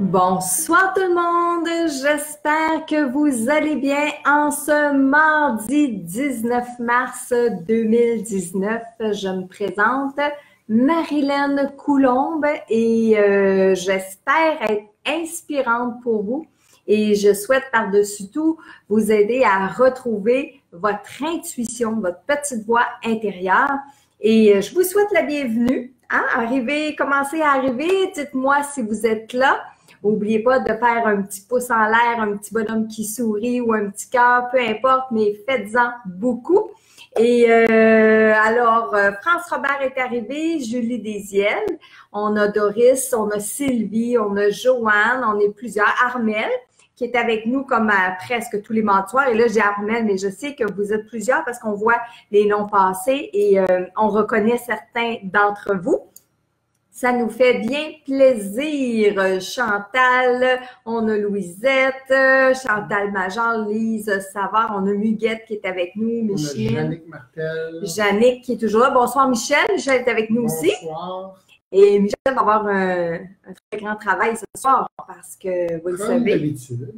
Bonsoir tout le monde, j'espère que vous allez bien en ce mardi 19 mars 2019. Je me présente Marilyn Coulombe et j'espère être inspirante pour vous et je souhaite par-dessus tout vous aider à retrouver votre intuition, votre petite voix intérieure et je vous souhaite la bienvenue. Commencez à arriver, dites-moi si vous êtes là. N'oubliez pas de faire un petit pouce en l'air, un petit bonhomme qui sourit ou un petit cœur, peu importe, mais faites-en beaucoup. Et alors, France Robert est arrivée, Julie Desiel, on a Doris, on a Sylvie, on a Joanne, on est plusieurs, Armelle, qui est avec nous comme presque tous les mardis soirs. Et là, j'ai Armelle, mais je sais que vous êtes plusieurs parce qu'on voit les noms passer et on reconnaît certains d'entre vous. Ça nous fait bien plaisir. Chantal, on a Louisette, Chantal Major, Lise Savard, on a Muguette qui est avec nous, Michel. On a Jannick Martel. Jannick qui est toujours là. Bonsoir Michel. Michel est avec nous aussi. Bonsoir. Et Michel va avoir un très grand travail ce soir parce que, vous le savez, d'habitude.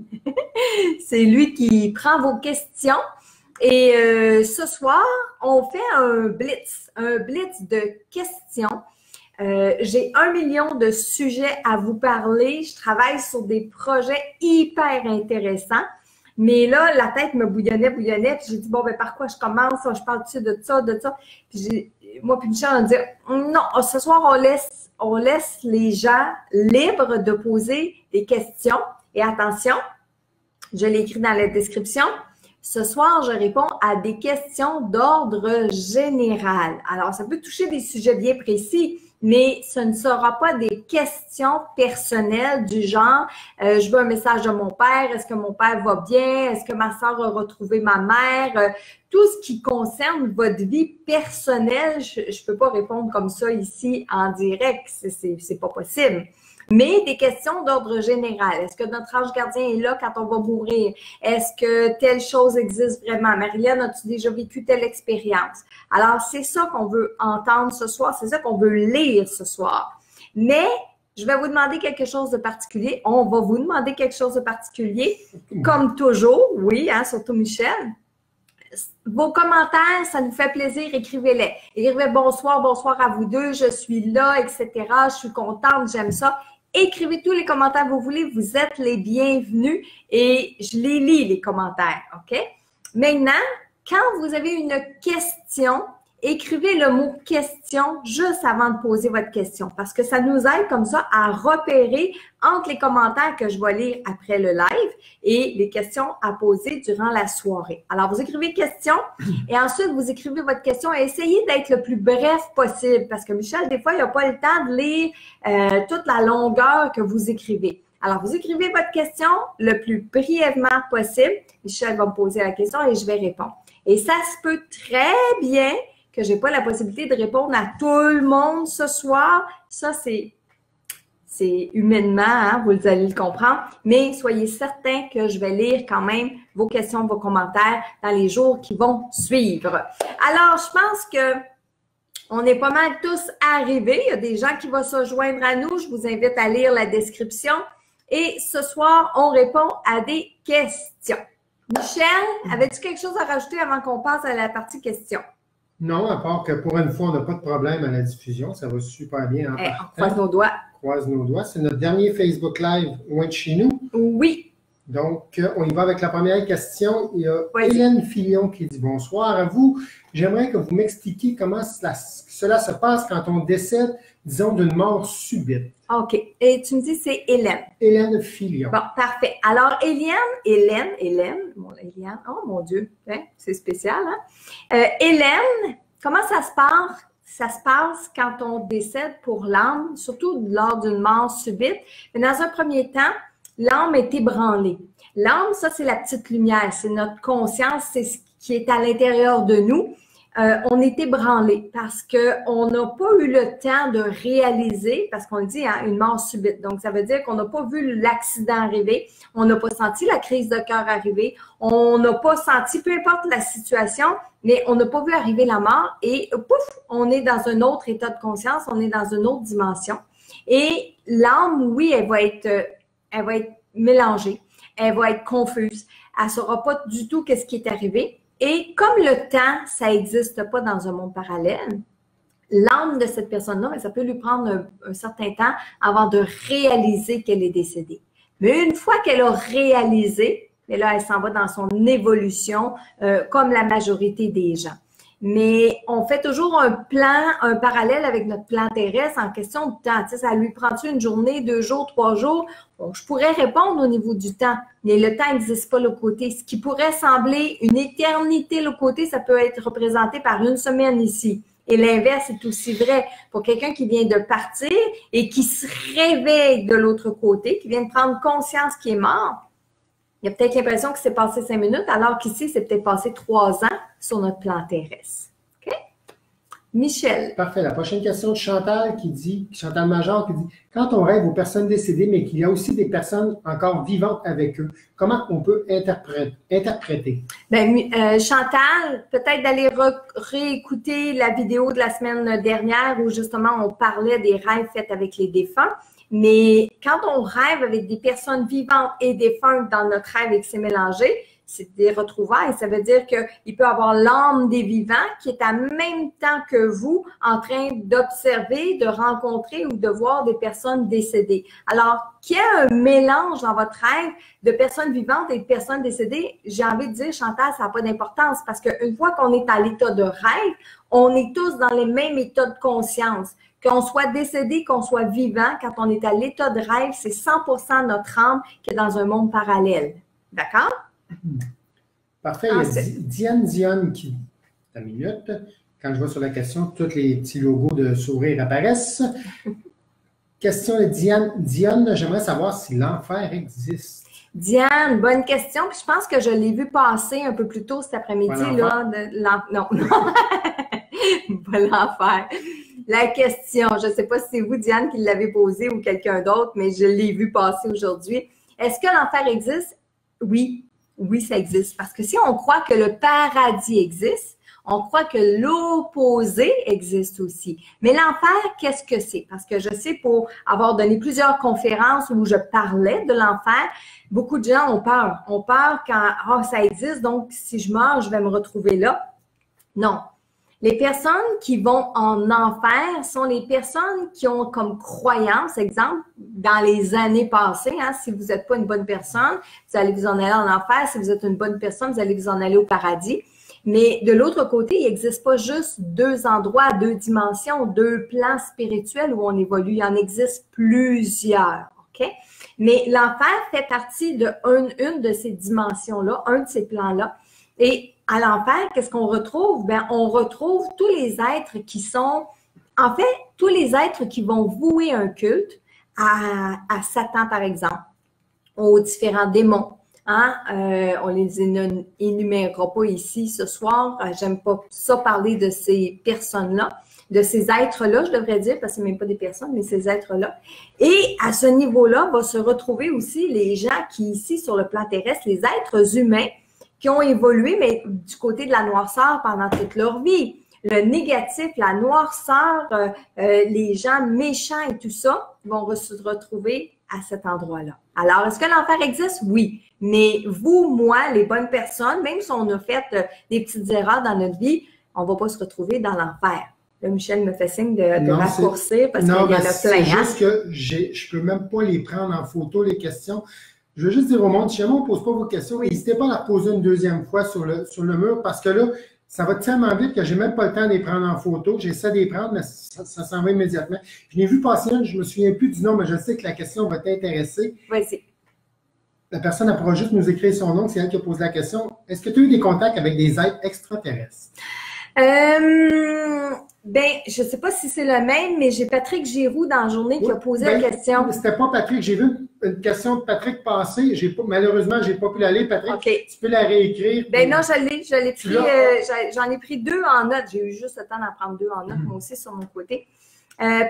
c'est lui qui prend vos questions. Et ce soir, on fait un blitz de questions. J'ai 1 million de sujets à vous parler. Je travaille sur des projets hyper intéressants. Mais là, la tête me bouillonnait. Puis j'ai dit, bon, ben par quoi je commence? Je parle de ça. Puis moi puis Michel, on dit, non, ce soir, on laisse les gens libres de poser des questions. Et attention, je l'ai écrit dans la description. Ce soir, je réponds à des questions d'ordre général. Alors, ça peut toucher des sujets bien précis, mais ce ne sera pas des questions personnelles du genre je veux un message de mon père, est-ce que mon père va bien, est-ce que ma soeur a retrouvé ma mère, tout ce qui concerne votre vie personnelle, je ne peux pas répondre comme ça ici en direct, c'est pas possible. Mais des questions d'ordre général. Est-ce que notre ange gardien est là quand on va mourir? Est-ce que telle chose existe vraiment? Marilyn, as-tu déjà vécu telle expérience? Alors, c'est ça qu'on veut entendre ce soir, c'est ça qu'on veut lire ce soir. Mais, je vais vous demander quelque chose de particulier. On va vous demander quelque chose de particulier, comme toujours. Oui, hein, surtout Michel. Vos commentaires, ça nous fait plaisir, écrivez-les. Écrivez bonsoir à vous deux, je suis là, etc. Je suis contente, j'aime ça. Écrivez tous les commentaires que vous voulez, vous êtes les bienvenus et je les lis, les commentaires, OK? Maintenant, quand vous avez une question, écrivez le mot « question » juste avant de poser votre question parce que ça nous aide comme ça à repérer entre les commentaires que je vais lire après le live et les questions à poser durant la soirée. Alors, vous écrivez « question » et ensuite, vous écrivez votre question et essayez d'être le plus bref possible parce que Michel, des fois, il n'a pas le temps de lire toute la longueur que vous écrivez. Alors, vous écrivez votre question le plus brièvement possible. Michel va me poser la question et je vais répondre. Et ça se peut très bien que je n'ai pas la possibilité de répondre à tout le monde ce soir. Ça, c'est humainement, hein, vous allez le comprendre. Mais soyez certains que je vais lire quand même vos questions, vos commentaires dans les jours qui vont suivre. Alors, je pense que on est pas mal tous arrivés. Il y a des gens qui vont se joindre à nous. Je vous invite à lire la description. Et ce soir, on répond à des questions. Michel, avais-tu quelque chose à rajouter avant qu'on passe à la partie questions? Non, à part que pour une fois, on n'a pas de problème à la diffusion. Ça va super bien. On croise nos doigts. Croise nos doigts. C'est notre dernier Facebook Live loin de chez nous. Oui. Donc, on y va avec la première question. Il y a Hélène Fillon qui dit « Bonsoir à vous. J'aimerais que vous m'expliquiez comment cela se passe quand on décède, disons, d'une mort subite. » OK. Et tu me dis c'est Hélène. Hélène Fillon. Bon, parfait. Alors, Hélène, oh mon Dieu, hein? C'est spécial, hein? Hélène, comment ça se passe? Ça se passe quand on décède pour l'âme, surtout lors d'une mort subite. Mais dans un premier temps, l'âme est ébranlée. L'âme, ça, c'est la petite lumière, c'est notre conscience, c'est ce qui est à l'intérieur de nous. On est ébranlé parce qu'on n'a pas eu le temps de réaliser, parce qu'on dit hein, une mort subite. Donc, ça veut dire qu'on n'a pas vu l'accident arriver, on n'a pas senti la crise de cœur arriver, on n'a pas senti, peu importe la situation, mais on n'a pas vu arriver la mort et pouf, on est dans un autre état de conscience, on est dans une autre dimension. Et l'âme, oui, elle va être elle va être mélangée, elle va être confuse, elle ne saura pas du tout qu'est-ce qui est arrivé. Et comme le temps, ça n'existe pas dans un monde parallèle, l'âme de cette personne-là, ça peut lui prendre un certain temps avant de réaliser qu'elle est décédée. Mais une fois qu'elle a réalisé, et là, elle s'en va dans son évolution, comme la majorité des gens. Mais on fait toujours un plan, un parallèle avec notre plan terrestre en question de temps. Tu sais, ça lui prend-tu une journée, 2 jours, 3 jours? Bon, je pourrais répondre au niveau du temps, mais le temps n'existe pas de l'autre côté. Ce qui pourrait sembler une éternité de l'autre côté, ça peut être représenté par une semaine ici. Et l'inverse est aussi vrai pour quelqu'un qui vient de partir et qui se réveille de l'autre côté, qui vient de prendre conscience qu'il est mort. Il y a peut-être l'impression que c'est passé 5 minutes, alors qu'ici, c'est peut-être passé 3 ans sur notre plan terrestre. OK? Michel. Parfait. La prochaine question de Chantal Chantal Major qui dit, quand on rêve aux personnes décédées, mais qu'il y a aussi des personnes encore vivantes avec eux, comment on peut interpréter? Bien, Chantal, peut-être d'aller réécouter la vidéo de la semaine dernière où justement on parlait des rêves faits avec les défunts. Mais quand on rêve avec des personnes vivantes et défuntes dans notre rêve et que c'est mélangé, c'est des retrouvailles. Ça veut dire qu'il peut avoir l'âme des vivants qui est en même temps que vous en train d'observer, de rencontrer ou de voir des personnes décédées. Alors, qu'il y ait un mélange dans votre rêve de personnes vivantes et de personnes décédées, j'ai envie de dire, Chantal, ça n'a pas d'importance parce qu'une fois qu'on est à l'état de rêve, on est tous dans les mêmes états de conscience. Qu'on soit décédé, qu'on soit vivant, quand on est à l'état de rêve, c'est 100% notre âme qui est dans un monde parallèle. D'accord? Parfait. Il y a Diane Dionne qui... Une minute. Quand je vais sur la question, tous les petits logos de sourire apparaissent. Question de Diane. Dionne, j'aimerais savoir si l'enfer existe. Diane, bonne question. Puis je pense que je l'ai vu passer un peu plus tôt cet après-midi. Non, pas l'enfer. La question, je ne sais pas si c'est vous, Diane, qui l'avez posée ou quelqu'un d'autre, mais je l'ai vu passer aujourd'hui. Est-ce que l'enfer existe? Oui. Oui, ça existe. Parce que si on croit que le paradis existe, on croit que l'opposé existe aussi. Mais l'enfer, qu'est-ce que c'est? Parce que je sais, pour avoir donné plusieurs conférences où je parlais de l'enfer, beaucoup de gens ont peur. Ont peur quand ça existe, donc si je meurs, je vais me retrouver là. Non. Les personnes qui vont en enfer sont les personnes qui ont comme croyance, exemple, dans les années passées, si vous n'êtes pas une bonne personne, vous allez vous en aller en enfer. Si vous êtes une bonne personne, vous allez vous en aller au paradis. Mais de l'autre côté, il n'existe pas juste 2 endroits, 2 dimensions, 2 plans spirituels où on évolue. Il y en existe plusieurs, OK? Mais l'enfer fait partie de une de ces dimensions-là, un de ces plans-là. Et à l'enfer, qu'est-ce qu'on retrouve? Bien, on retrouve tous les êtres qui sont, en fait, tous les êtres qui vont vouer un culte à Satan, par exemple, aux différents démons. On les énumérera pas ici ce soir. J'aime pas ça parler de ces personnes-là, de ces êtres-là, je devrais dire, parce que c'est même pas des personnes, mais ces êtres-là. Et à ce niveau-là, va se retrouver aussi les gens qui, ici, sur le plan terrestre, les êtres humains, qui ont évolué, mais du côté de la noirceur pendant toute leur vie. Le négatif, la noirceur, les gens méchants et tout ça vont se retrouver à cet endroit-là. Alors, est-ce que l'enfer existe? Oui. Mais vous, moi, les bonnes personnes, même si on a fait des petites erreurs dans notre vie, on ne va pas se retrouver dans l'enfer. Là, Michel me fait signe de raccourcir parce qu'il y en a plein. C'est juste que je ne peux même pas les prendre en photo, les questions. Je veux juste dire au monde, si jamais on ne pose pas vos questions, n'hésitez pas à la poser une deuxième fois sur le mur parce que là, ça va tellement vite que je n'ai même pas le temps de les prendre en photo. J'essaie de les prendre, mais ça s'en va immédiatement. Je n'ai vu passer une, je ne me souviens plus du nom, mais je sais que la question va t'intéresser. Vas-y. La personne, elle pourra juste nous écrire son nom, c'est elle qui a posé la question. Est-ce que tu as eu des contacts avec des êtres extraterrestres? Ben, je ne sais pas si c'est le même, mais j'ai Patrick Giroux dans la journée qui a posé la question. C'était pas Patrick. J'ai vu une question de Patrick passer. Malheureusement, je n'ai pas pu la lire, Patrick. Okay. Tu peux la réécrire. Ben non, je l'ai pris. J'en ai pris 2 en note. J'ai eu juste le temps d'en prendre 2 en note, moi aussi, sur mon côté.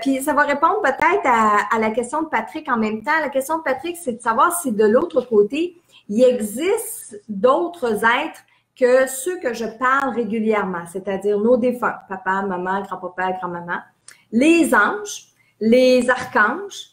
Puis ça va répondre peut-être à la question de Patrick en même temps. La question de Patrick, c'est de savoir si de l'autre côté, il existe d'autres êtres que ceux que je parle régulièrement, c'est-à-dire nos défunts, papa, maman, grand-papa, grand-maman, les anges, les archanges,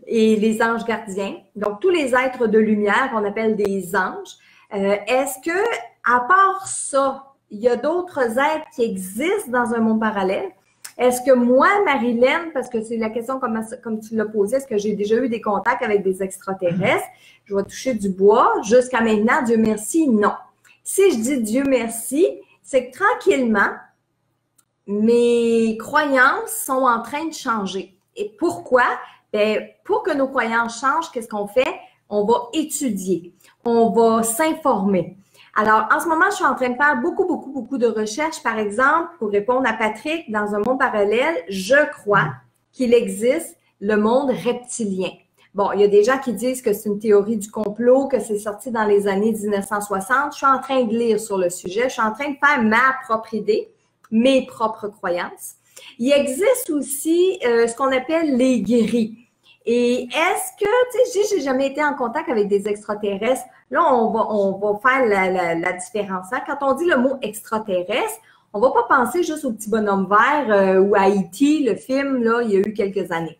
et les anges gardiens. Donc, tous les êtres de lumière qu'on appelle des anges. Est-ce que, à part ça, il y a d'autres êtres qui existent dans un monde parallèle? Est-ce que moi, Marilyn, parce que c'est la question comme tu l'as posée, est-ce que j'ai déjà eu des contacts avec des extraterrestres? Je vais toucher du bois. Jusqu'à maintenant, Dieu merci, non. Si je dis Dieu merci, c'est que tranquillement, mes croyances sont en train de changer. Et pourquoi? Bien, pour que nos croyances changent, qu'est-ce qu'on fait? On va étudier, on va s'informer. Alors, en ce moment, je suis en train de faire beaucoup de recherches. Par exemple, pour répondre à Patrick, dans un monde parallèle, je crois qu'il existe le monde reptilien. Bon, il y a des gens qui disent que c'est une théorie du complot, que c'est sorti dans les années 1960. Je suis en train de lire sur le sujet. Je suis en train de faire ma propre idée, mes propres croyances. Il existe aussi ce qu'on appelle les guéris. Et est-ce que, tu sais, j'ai jamais été en contact avec des extraterrestres. Là, on va faire la différence. Hein? Quand on dit le mot extraterrestre, on va pas penser juste au petit bonhomme vert ou à E.T., le film, là, il y a eu quelques années.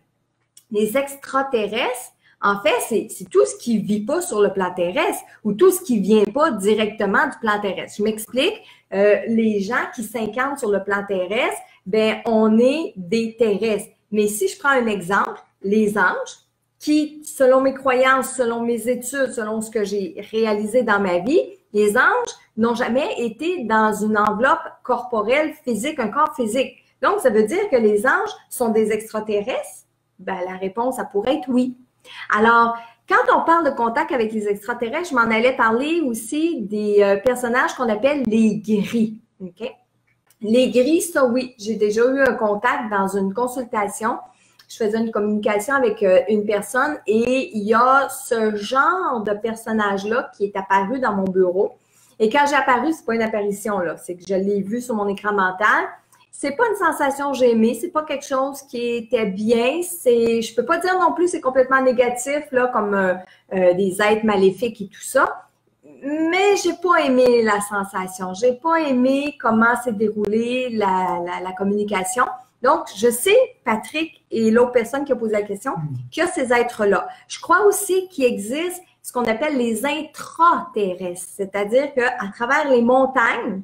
Les extraterrestres, en fait, c'est tout ce qui vit pas sur le plan terrestre ou tout ce qui vient pas directement du plan terrestre. Je m'explique. Les gens qui s'incarnent sur le plan terrestre, ben, on est des terrestres. Mais si je prends un exemple, les anges, qui, selon mes croyances, selon mes études, selon ce que j'ai réalisé dans ma vie, les anges n'ont jamais été dans une enveloppe corporelle physique, un corps physique. Donc, ça veut dire que les anges sont des extraterrestres? Ben, la réponse, ça pourrait être oui. Alors, quand on parle de contact avec les extraterrestres, je m'en allais parler aussi des personnages qu'on appelle les gris. OK? Les gris, ça oui, j'ai déjà eu un contact dans une consultation. Je faisais une communication avec une personne et il y a ce genre de personnage-là qui est apparu dans mon bureau. Et quand j'ai apparu, c'est pas une apparition, là. C'est que je l'ai vu sur mon écran mental. C'est pas une sensation que j'ai aimée, c'est pas quelque chose qui était bien. Je peux pas dire non plus c'est complètement négatif, là, comme des êtres maléfiques et tout ça. Mais j'ai pas aimé la sensation. J'ai pas aimé comment s'est déroulée la communication. Donc, je sais, Patrick et l'autre personne qui a posé la question, qu'il y a ces êtres-là. Je crois aussi qu'il existe ce qu'on appelle les intraterrestres, c'est-à-dire qu'à travers les montagnes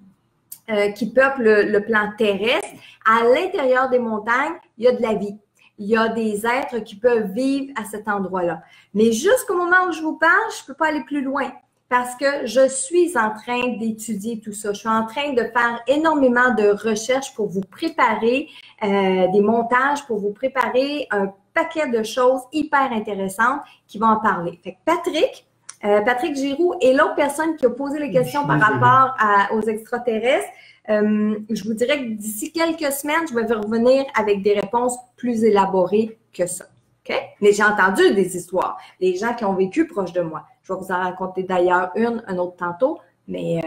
qui peuplent le plan terrestre, à l'intérieur des montagnes, il y a de la vie. Il y a des êtres qui peuvent vivre à cet endroit-là. Mais jusqu'au moment où je vous parle, je ne peux pas aller plus loin. Parce que je suis en train d'étudier tout ça. Je suis en train de faire énormément de recherches pour vous préparer des montages, pour vous préparer un paquet de choses hyper intéressantes qui vont en parler. Fait que Patrick Giroux et l'autre personne qui a posé les questions par rapport aux extraterrestres, je vous dirais que d'ici quelques semaines, je vais revenir avec des réponses plus élaborées que ça. Okay? Mais j'ai entendu des histoires, des gens qui ont vécu proche de moi. Je vais vous en raconter d'ailleurs un autre tantôt, mais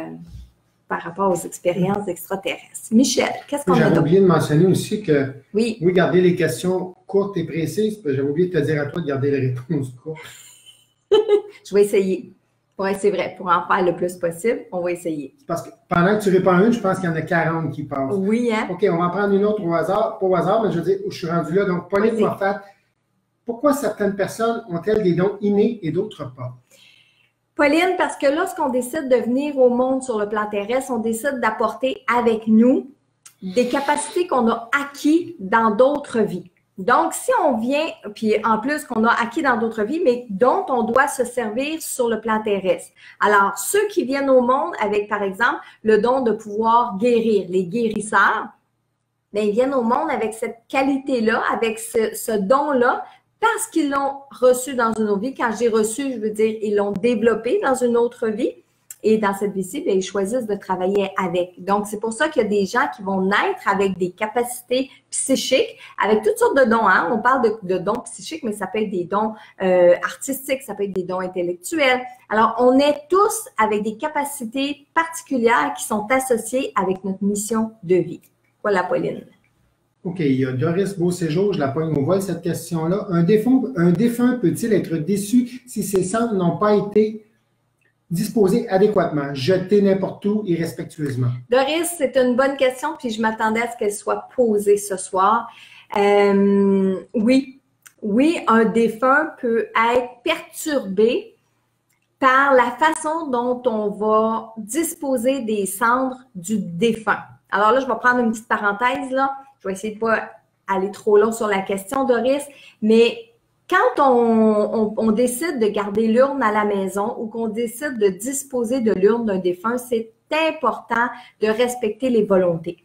par rapport aux expériences extraterrestres. Michel, qu'est-ce qu'on a d'autre? J'avais oublié de mentionner aussi que oui, garder les questions courtes et précises. J'avais oublié de te dire à toi de garder les réponses courtes. Je vais essayer. C'est vrai, pour en faire le plus possible, on va essayer. Parce que pendant que tu réponds une, je pense qu'il y en a 40 qui passent. Oui, hein? OK, on va en prendre une autre au hasard. Pas au hasard, mais je veux dire, je suis rendu là. Donc, Pauline Moffat, pourquoi certaines personnes ont-elles des dons innés et d'autres pas? Pauline, parce que lorsqu'on décide de venir au monde sur le plan terrestre, on décide d'apporter avec nous des capacités qu'on a acquis dans d'autres vies. Donc, si on vient, puis en plus qu'on a acquis dans d'autres vies, mais dont on doit se servir sur le plan terrestre. Alors, ceux qui viennent au monde avec, par exemple, le don de pouvoir guérir, les guérisseurs, bien, ils viennent au monde avec cette qualité-là, avec ce don-là, parce qu'ils l'ont reçu dans une autre vie. Quand j'ai reçu, je veux dire, ils l'ont développé dans une autre vie. Et dans cette vie-ci, ils choisissent de travailler avec. Donc, c'est pour ça qu'il y a des gens qui vont naître avec des capacités psychiques, avec toutes sortes de dons. Hein? On parle de dons psychiques, mais ça peut être des dons artistiques, ça peut être des dons intellectuels. Alors, on est tous avec des capacités particulières qui sont associées avec notre mission de vie. Voilà, Pauline. OK, il y a Doris Beauséjour, je la pogne au vol, cette question-là. Un défunt peut-il être déçu si ses cendres n'ont pas été disposées adéquatement, jetées n'importe où irrespectueusement? Doris, c'est une bonne question, puis je m'attendais à ce qu'elle soit posée ce soir. Oui, oui, un défunt peut être perturbé par la façon dont on va disposer des cendres du défunt. Alors là, je vais prendre une petite parenthèse, là. Je vais essayer de ne pas aller trop long sur la question, Doris, mais quand on décide de garder l'urne à la maison ou qu'on décide de disposer de l'urne d'un défunt, c'est important de respecter les volontés.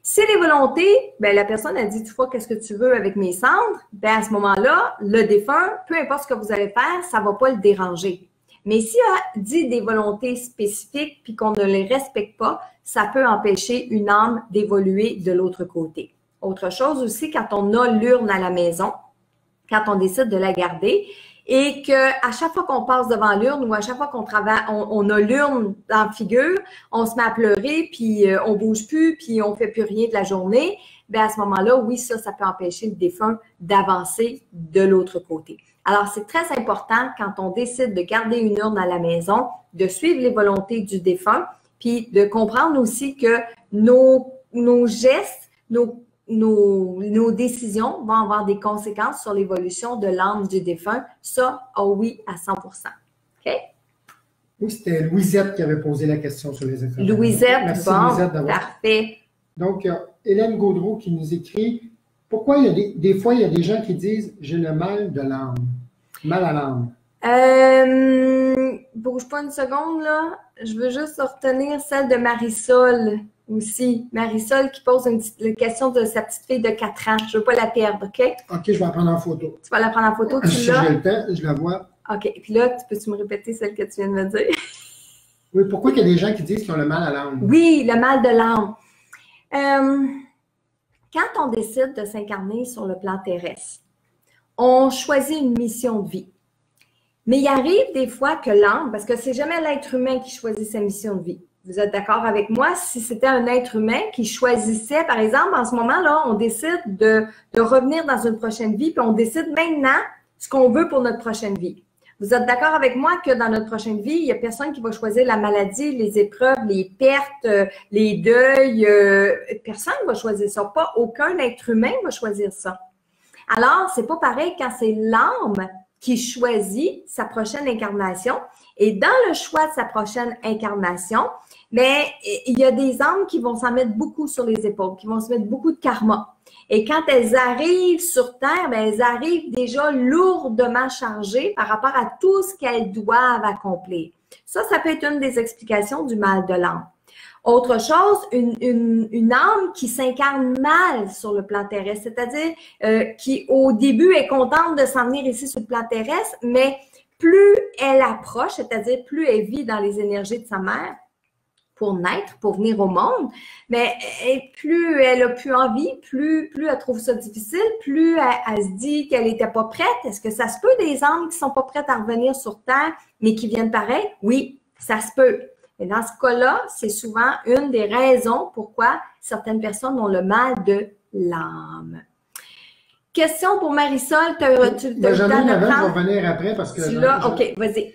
Si les volontés, ben la personne a dit, tu vois, qu'est-ce que tu veux avec mes cendres? Ben à ce moment-là, le défunt, peu importe ce que vous allez faire, ça ne va pas le déranger. Mais s'il a dit des volontés spécifiques puis qu'on ne les respecte pas, ça peut empêcher une âme d'évoluer de l'autre côté. Autre chose aussi, quand on a l'urne à la maison, quand on décide de la garder et qu'à chaque fois qu'on passe devant l'urne ou à chaque fois qu'on travaille, on a l'urne dans la figure, on se met à pleurer, puis on bouge plus, puis on fait plus rien de la journée, bien à ce moment-là, oui, ça peut empêcher le défunt d'avancer de l'autre côté. Alors, c'est très important quand on décide de garder une urne à la maison, de suivre les volontés du défunt, puis de comprendre aussi que nos gestes, nos décisions vont avoir des conséquences sur l'évolution de l'âme du défunt. Ça, oh oui, à 100%. OK? Oui, c'était Louisette qui avait posé la question sur les effets. Louisette, merci, bon, Louisette, parfait. Donc, il y a Hélène Gaudreau qui nous écrit « Pourquoi des fois, il y a des gens qui disent « j'ai le mal de l'âme ». Mal à l'âme. Bouge pas une seconde, là. Je veux juste retenir celle de Marisol aussi. Marisol qui pose une question de sa petite fille de 4 ans. Je veux pas la perdre, OK? OK, je vais la prendre en photo. Tu vas la prendre en photo, tu Si j'ai le temps, je la vois. OK. Puis là, peux-tu me répéter celle que tu viens de me dire? Oui, pourquoi il y a des gens qui disent qu'ils ont le mal à l'âme? Oui, le mal de l'âme. Quand on décide de s'incarner sur le plan terrestre, on choisit une mission de vie. Mais il arrive des fois que l'âme, parce que c'est jamais l'être humain qui choisit sa mission de vie. Vous êtes d'accord avec moi? Si c'était un être humain qui choisissait, par exemple, en ce moment-là, on décide de revenir dans une prochaine vie, puis on décide maintenant ce qu'on veut pour notre prochaine vie. Vous êtes d'accord avec moi que dans notre prochaine vie, il n'y a personne qui va choisir la maladie, les épreuves, les pertes, les deuils. Personne ne va choisir ça. Pas aucun être humain va choisir ça. Alors, c'est pas pareil quand c'est l'âme qui choisit sa prochaine incarnation. Et dans le choix de sa prochaine incarnation, mais il y a des âmes qui vont s'en mettre beaucoup sur les épaules, qui vont se mettre beaucoup de karma. Et quand elles arrivent sur Terre, bien, elles arrivent déjà lourdement chargées par rapport à tout ce qu'elles doivent accomplir. Ça peut être une des explications du mal de l'âme. Autre chose, une âme qui s'incarne mal sur le plan terrestre, c'est-à-dire qui au début est contente de s'en venir ici sur le plan terrestre, mais plus elle approche, c'est-à-dire plus elle vit dans les énergies de sa mère pour naître, pour venir au monde, mais plus elle a plus envie, plus elle trouve ça difficile, plus elle se dit qu'elle n'était pas prête. Est-ce que ça se peut des âmes qui sont pas prêtes à revenir sur Terre, mais qui viennent pareil? Oui, ça se peut. Et dans ce cas-là, c'est souvent une des raisons pourquoi certaines personnes ont le mal de l'âme. Question pour Marisol. J'en ai une avant, je vais revenir après parce que... OK, vas-y.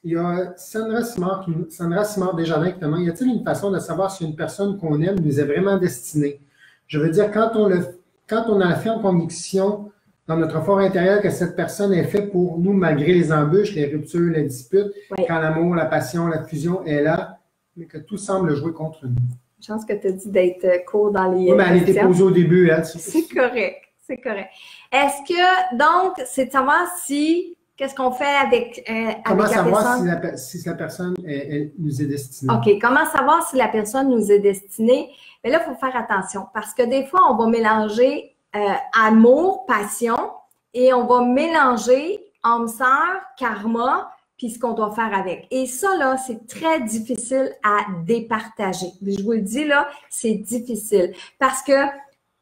Il y a Sandra Simard Desjardins qui demande, y a-t-il une façon de savoir si une personne qu'on aime nous est vraiment destinée? Je veux dire, quand on a la ferme conviction dans notre fort intérieur que cette personne est faite pour nous malgré les embûches, les ruptures, les disputes, oui. Quand l'amour, la passion, la fusion est là, mais que tout semble jouer contre nous. Je pense que tu as dit d'être court dans les... Oui, mais elle était posée au début. Hein, c'est correct, c'est correct. Est-ce que, donc, c'est de savoir si... Qu'est-ce qu'on fait avec comment savoir si la personne elle nous est destinée? OK. Comment savoir si la personne nous est destinée? Mais là, il faut faire attention parce que des fois, on va mélanger amour, passion et on va mélanger âme sœur, karma, puis ce qu'on doit faire avec. Et ça, là, c'est très difficile à départager. Je vous le dis, là, c'est difficile parce que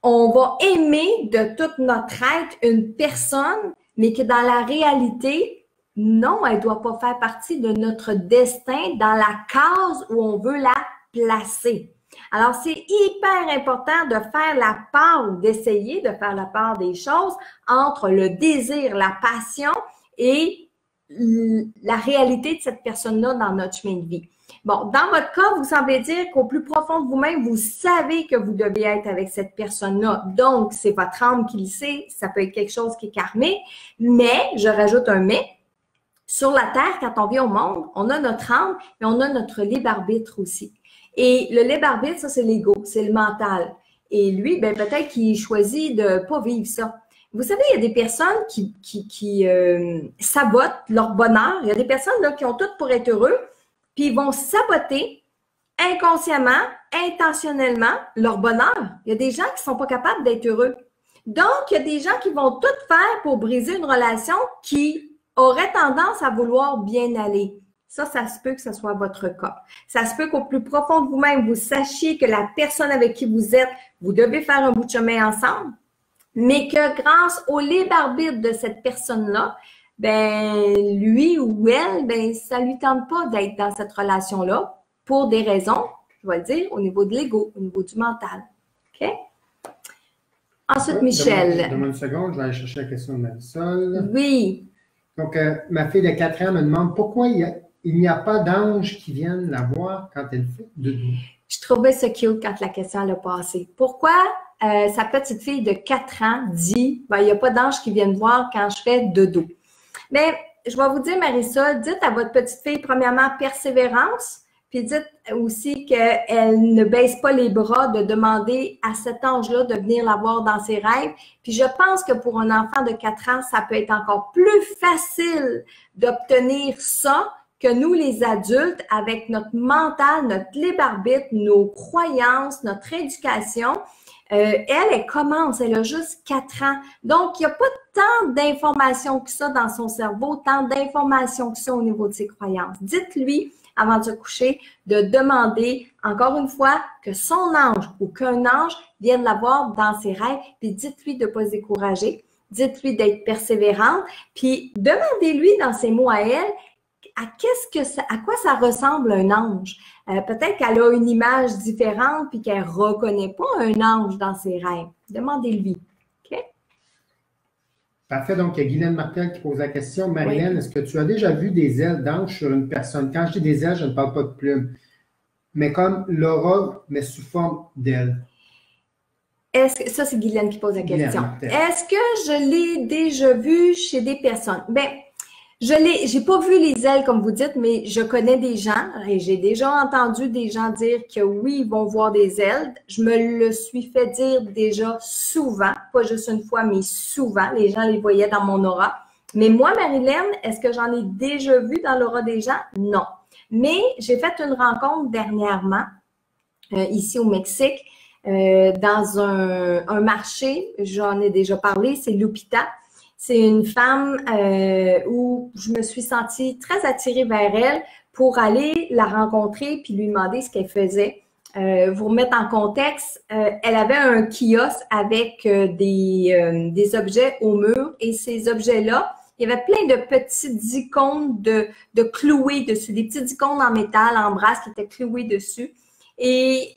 on va aimer de toute notre être une personne, mais que dans la réalité, non, elle ne doit pas faire partie de notre destin dans la case où on veut la placer. Alors, c'est hyper important de faire la part ou d'essayer de faire la part des choses entre le désir, la passion et la réalité de cette personne-là dans notre chemin de vie. Bon, dans votre cas, vous semblez dire qu'au plus profond de vous-même, vous savez que vous devez être avec cette personne-là. Donc, c'est votre âme qui le sait. Ça peut être quelque chose qui est karmé. Mais, je rajoute un mais, sur la Terre, quand on vient au monde, on a notre âme, mais on a notre libre arbitre aussi. Et le libre arbitre, ça, c'est l'ego, c'est le mental. Et lui, ben peut-être qu'il choisit de pas vivre ça. Vous savez, il y a des personnes qui sabotent leur bonheur. Il y a des personnes là, qui ont tout pour être heureux, puis ils vont saboter inconsciemment, intentionnellement leur bonheur. Il y a des gens qui sont pas capables d'être heureux. Donc, il y a des gens qui vont tout faire pour briser une relation qui aurait tendance à vouloir bien aller. Ça se peut que ce soit votre cas. Ça se peut qu'au plus profond de vous-même, vous sachiez que la personne avec qui vous êtes, vous devez faire un bout de chemin ensemble, mais que grâce au libre arbitre de cette personne-là, ben lui ou elle, ben ça lui tente pas d'être dans cette relation-là pour des raisons, je vais le dire, au niveau de l'ego, au niveau du mental. OK? Ensuite, Michel. Donne-moi une seconde, je vais aller chercher la question de Marisol. Oui. Donc, ma fille de 4 ans me demande pourquoi il n'y a pas d'anges qui viennent la voir quand elle fait dodo. Je trouvais ça cute quand la question a passé. Pourquoi sa petite fille de 4 ans dit ben, il n'y a pas d'anges qui viennent voir quand je fais dodo? Bien, je vais vous dire, Marisol, dites à votre petite fille, premièrement, persévérance, puis dites aussi qu'elle ne baisse pas les bras de demander à cet ange-là de venir la voir dans ses rêves. Puis je pense que pour un enfant de 4 ans, ça peut être encore plus facile d'obtenir ça que nous, les adultes, avec notre mental, notre libre arbitre, nos croyances, notre éducation. Elle commence, elle a juste 4 ans. Donc, il n'y a pas tant d'informations que ça dans son cerveau, tant d'informations que ça au niveau de ses croyances. Dites-lui, avant de se coucher, de demander, encore une fois, que son ange ou qu'un ange vienne la voir dans ses rêves, puis dites-lui de ne pas se décourager, dites-lui d'être persévérante, puis demandez-lui dans ses mots à elle, à quoi ça ressemble un ange? Peut-être qu'elle a une image différente puis qu'elle ne reconnaît pas un ange dans ses rêves. Demandez-lui. OK? Parfait. Donc, il y a Guylaine Martel qui pose la question. Marilyn, oui. Est-ce que tu as déjà vu des ailes d'ange sur une personne? Quand je dis des ailes, je ne parle pas de plumes, mais comme l'aura, mais sous forme d'aile. Ça, c'est Guylaine qui pose la question. Est-ce que je l'ai déjà vu chez des personnes? Bien, j'ai pas vu les ailes comme vous dites, mais je connais des gens et j'ai déjà entendu des gens dire que oui, ils vont voir des ailes. Je me le suis fait dire déjà souvent, pas juste une fois, mais souvent. Les gens les voyaient dans mon aura. Mais moi, Marilyn, est-ce que j'en ai déjà vu dans l'aura des gens? Non. Mais j'ai fait une rencontre dernièrement, ici au Mexique, dans un marché, j'en ai déjà parlé, c'est Lupita. C'est une femme où je me suis sentie très attirée vers elle pour aller la rencontrer puis lui demander ce qu'elle faisait. Vous remettre en contexte, elle avait un kiosque avec des objets au mur et ces objets-là, il y avait plein de petites icônes de cloués dessus, des petites icônes en métal, en brasse qui étaient clouées dessus. Et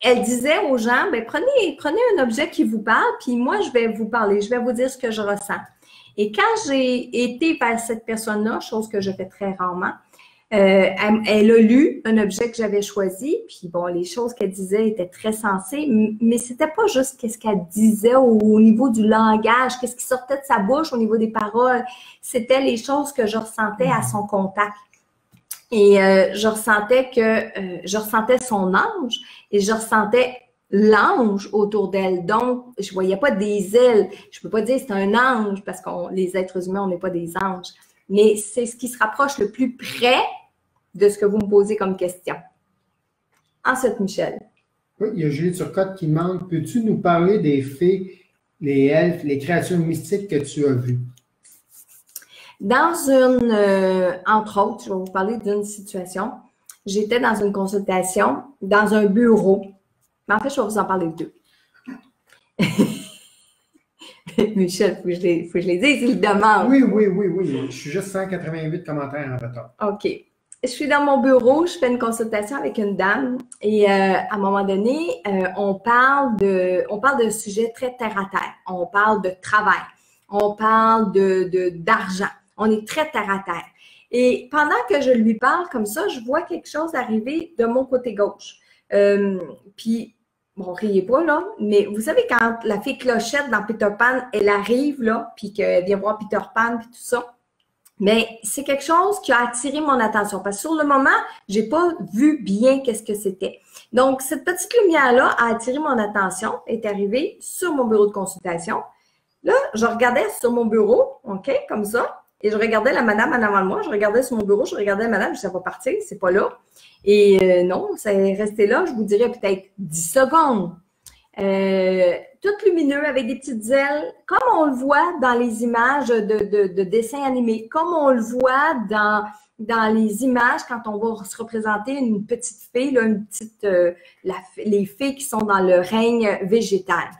elle disait aux gens, ben, prenez un objet qui vous parle, puis moi, je vais vous parler, je vais vous dire ce que je ressens. Et quand j'ai été vers cette personne-là, chose que je fais très rarement, elle a lu un objet que j'avais choisi, puis bon, les choses qu'elle disait étaient très sensées, mais c'était pas juste qu'est-ce qu'elle disait au niveau du langage, qu'est-ce qui sortait de sa bouche au niveau des paroles, c'était les choses que je ressentais à son contact. Et je ressentais son ange et je ressentais l'ange autour d'elle. Donc, je voyais pas des ailes. Je peux pas dire c'est un ange parce que les êtres humains, on n'est pas des anges. Mais c'est ce qui se rapproche le plus près de ce que vous me posez comme question. Ensuite, Michel. Oui, il y a Julie Turcotte qui demande, peux-tu nous parler des fées, les elfes, les créatures mystiques que tu as vues? Dans entre autres, je vais vous parler d'une situation. J'étais dans une consultation, dans un bureau. Mais en fait, je vais vous en parler de deux. Michel, faut que je les dise, il demande. Oui. Je suis juste 188 commentaires en retard. OK. Je suis dans mon bureau, je fais une consultation avec une dame et à un moment donné, on parle de sujets très terre à terre. On parle de travail. On parle d'argent. On est très terre à terre. Et pendant que je lui parle comme ça, je vois quelque chose arriver de mon côté gauche. Puis, bon, riez pas, là, mais vous savez, quand la fille Clochette dans Peter Pan, elle arrive, là, puis qu'elle vient voir Peter Pan, puis tout ça, mais c'est quelque chose qui a attiré mon attention. Parce que sur le moment, j'ai pas vu bien qu'est-ce que c'était. Donc, cette petite lumière-là a attiré mon attention, est arrivée sur mon bureau de consultation. Là, je regardais sur mon bureau, OK, comme ça, et je regardais la madame en avant de moi, je regardais sur mon bureau, je regardais la madame, je disais, ça va partir, c'est pas là. Et non, ça est resté là, je vous dirais peut-être 10 secondes. Tout lumineux avec des petites ailes, comme on le voit dans les images de dessins animés, comme on le voit dans les images quand on va se représenter une petite fée, là, les fées qui sont dans le règne végétal.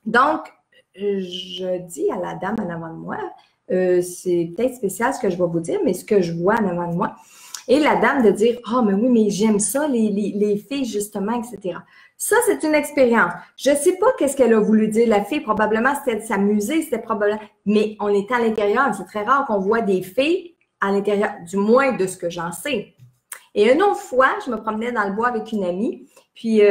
Donc, je dis à la dame en avant de moi, c'est peut-être spécial ce que je vais vous dire, mais ce que je vois en avant de moi, et la dame de dire, « Ah, mais oui, mais j'aime ça, les filles, justement, etc. » Ça, c'est une expérience. Je ne sais pas qu'est-ce qu'elle a voulu dire. La fille, probablement, c'était de s'amuser, c'était probablement… Mais on était à l'intérieur. C'est très rare qu'on voit des filles à l'intérieur, du moins de ce que j'en sais. Et une autre fois, je me promenais dans le bois avec une amie, puis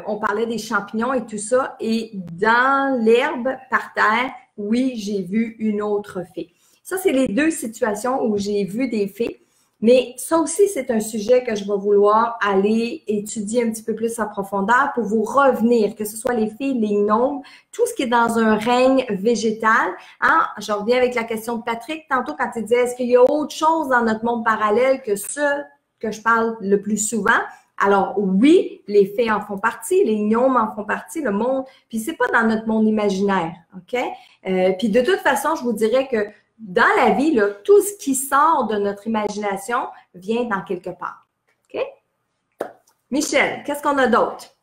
on parlait des champignons et tout ça. Et dans l'herbe, par terre, oui, j'ai vu une autre fée. Ça, c'est les deux situations où j'ai vu des fées. Mais ça aussi, c'est un sujet que je vais vouloir aller étudier un petit peu plus en profondeur pour vous revenir, que ce soit les fées, les gnomes, tout ce qui est dans un règne végétal. Hein? Je reviens avec la question de Patrick tantôt quand il disait, est-ce qu'il y a autre chose dans notre monde parallèle que ce que je parle le plus souvent? Alors oui, les fées en font partie, les gnomes en font partie, le monde, puis c'est pas dans notre monde imaginaire, OK? Puis de toute façon, je vous dirais que dans la vie, là, tout ce qui sort de notre imagination vient dans quelque part. OK? Michel, qu'est-ce qu'on a d'autre?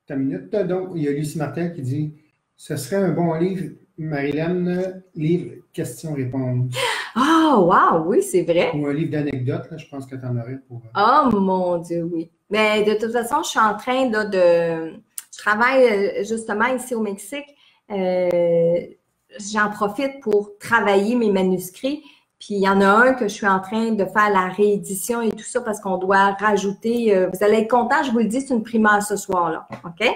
Ta minute. Donc, il y a Lucie Martel qui dit « Ce serait un bon livre, Marilyn, livre questions-réponses. » Ah, wow, oui, c'est vrai. Ou un livre d'anecdotes, je pense que tu en aurais pour… Oh, mon Dieu, oui. Mais de toute façon, je suis en train là, Je travaille justement ici au Mexique. J'en profite pour travailler mes manuscrits. Puis il y en a un que je suis en train de faire la réédition et tout ça parce qu'on doit rajouter. Vous allez être content, je vous le dis, c'est une primaire ce soir-là. OK?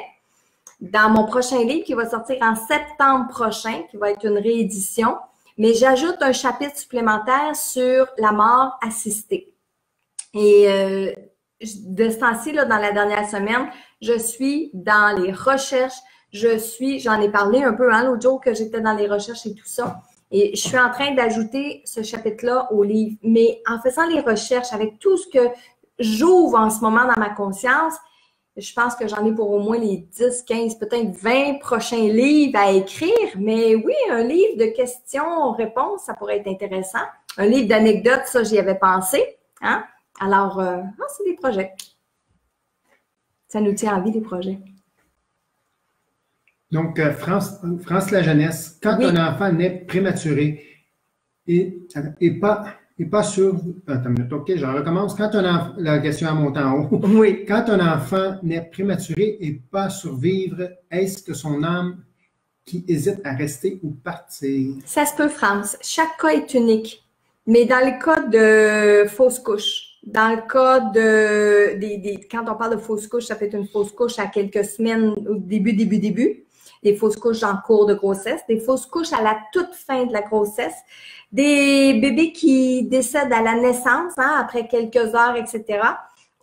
Dans mon prochain livre qui va sortir en septembre prochain, qui va être une réédition, mais j'ajoute un chapitre supplémentaire sur la mort assistée. Et de ce temps-ci, là, dans la dernière semaine, je suis dans les recherches. J'en ai parlé un peu l'autre jour que j'étais dans les recherches et tout ça. Et je suis en train d'ajouter ce chapitre-là au livre. Mais en faisant les recherches, avec tout ce que j'ouvre en ce moment dans ma conscience, je pense que j'en ai pour au moins les 10, 15, peut-être 20 prochains livres à écrire. Mais oui, un livre de questions-réponses, ça pourrait être intéressant. Un livre d'anecdotes, ça, j'y avais pensé. Hein? Alors, c'est des projets. Ça nous tient en vie, les projets. Donc, France La Jeunesse, quand un enfant naît prématuré et pas sûr… Attends une minute, OK, je recommence. Quand la question monte en haut. Oui. Quand un enfant naît prématuré et pas survivre, est-ce que son âme qui hésite à rester ou partir? Ça se peut, France. Chaque cas est unique. Mais dans le cas de fausse couche, dans le cas quand on parle de fausse couche, ça peut être une fausse couche à quelques semaines au début. Des fausses couches en cours de grossesse, des fausses couches à la toute fin de la grossesse, des bébés qui décèdent à la naissance, hein, après quelques heures, etc.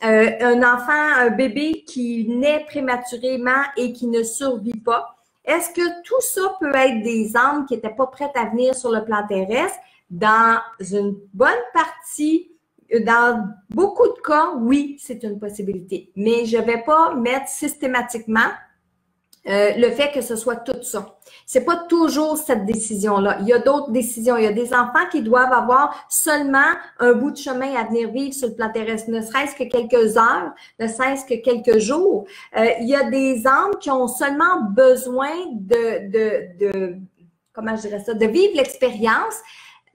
Un bébé qui naît prématurément et qui ne survit pas. Est-ce que tout ça peut être des âmes qui n'étaient pas prêtes à venir sur le plan terrestre? Dans une bonne partie, dans beaucoup de cas, oui, c'est une possibilité. Mais je ne vais pas mettre systématiquement le fait que ce soit tout ça. C'est pas toujours cette décision-là. Il y a d'autres décisions. Il y a des enfants qui doivent avoir seulement un bout de chemin à venir vivre sur le plan terrestre, ne serait-ce que quelques heures, ne serait-ce que quelques jours. Il y a des âmes qui ont seulement besoin comment je dirais ça, de vivre l'expérience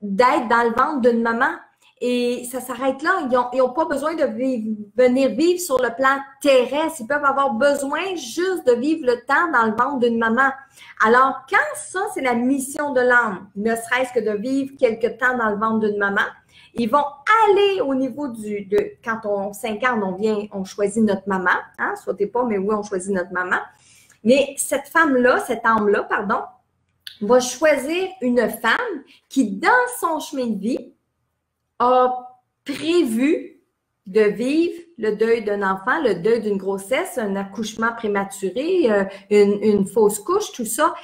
d'être dans le ventre d'une maman. et ça s'arrête là. Ils ont pas besoin de venir vivre sur le plan terrestre. Ils peuvent avoir besoin juste de vivre le temps dans le ventre d'une maman. Alors, quand ça, c'est la mission de l'âme, ne serait-ce que de vivre quelque temps dans le ventre d'une maman, ils vont aller au niveau quand on s'incarne, on choisit notre maman, hein, sautez pas, mais oui, on choisit notre maman. Mais cette femme-là, cette âme-là, pardon, va choisir une femme qui, dans son chemin de vie, a prévu de vivre le deuil d'un enfant, le deuil d'une grossesse, un accouchement prématuré, une fausse couche, tout ça.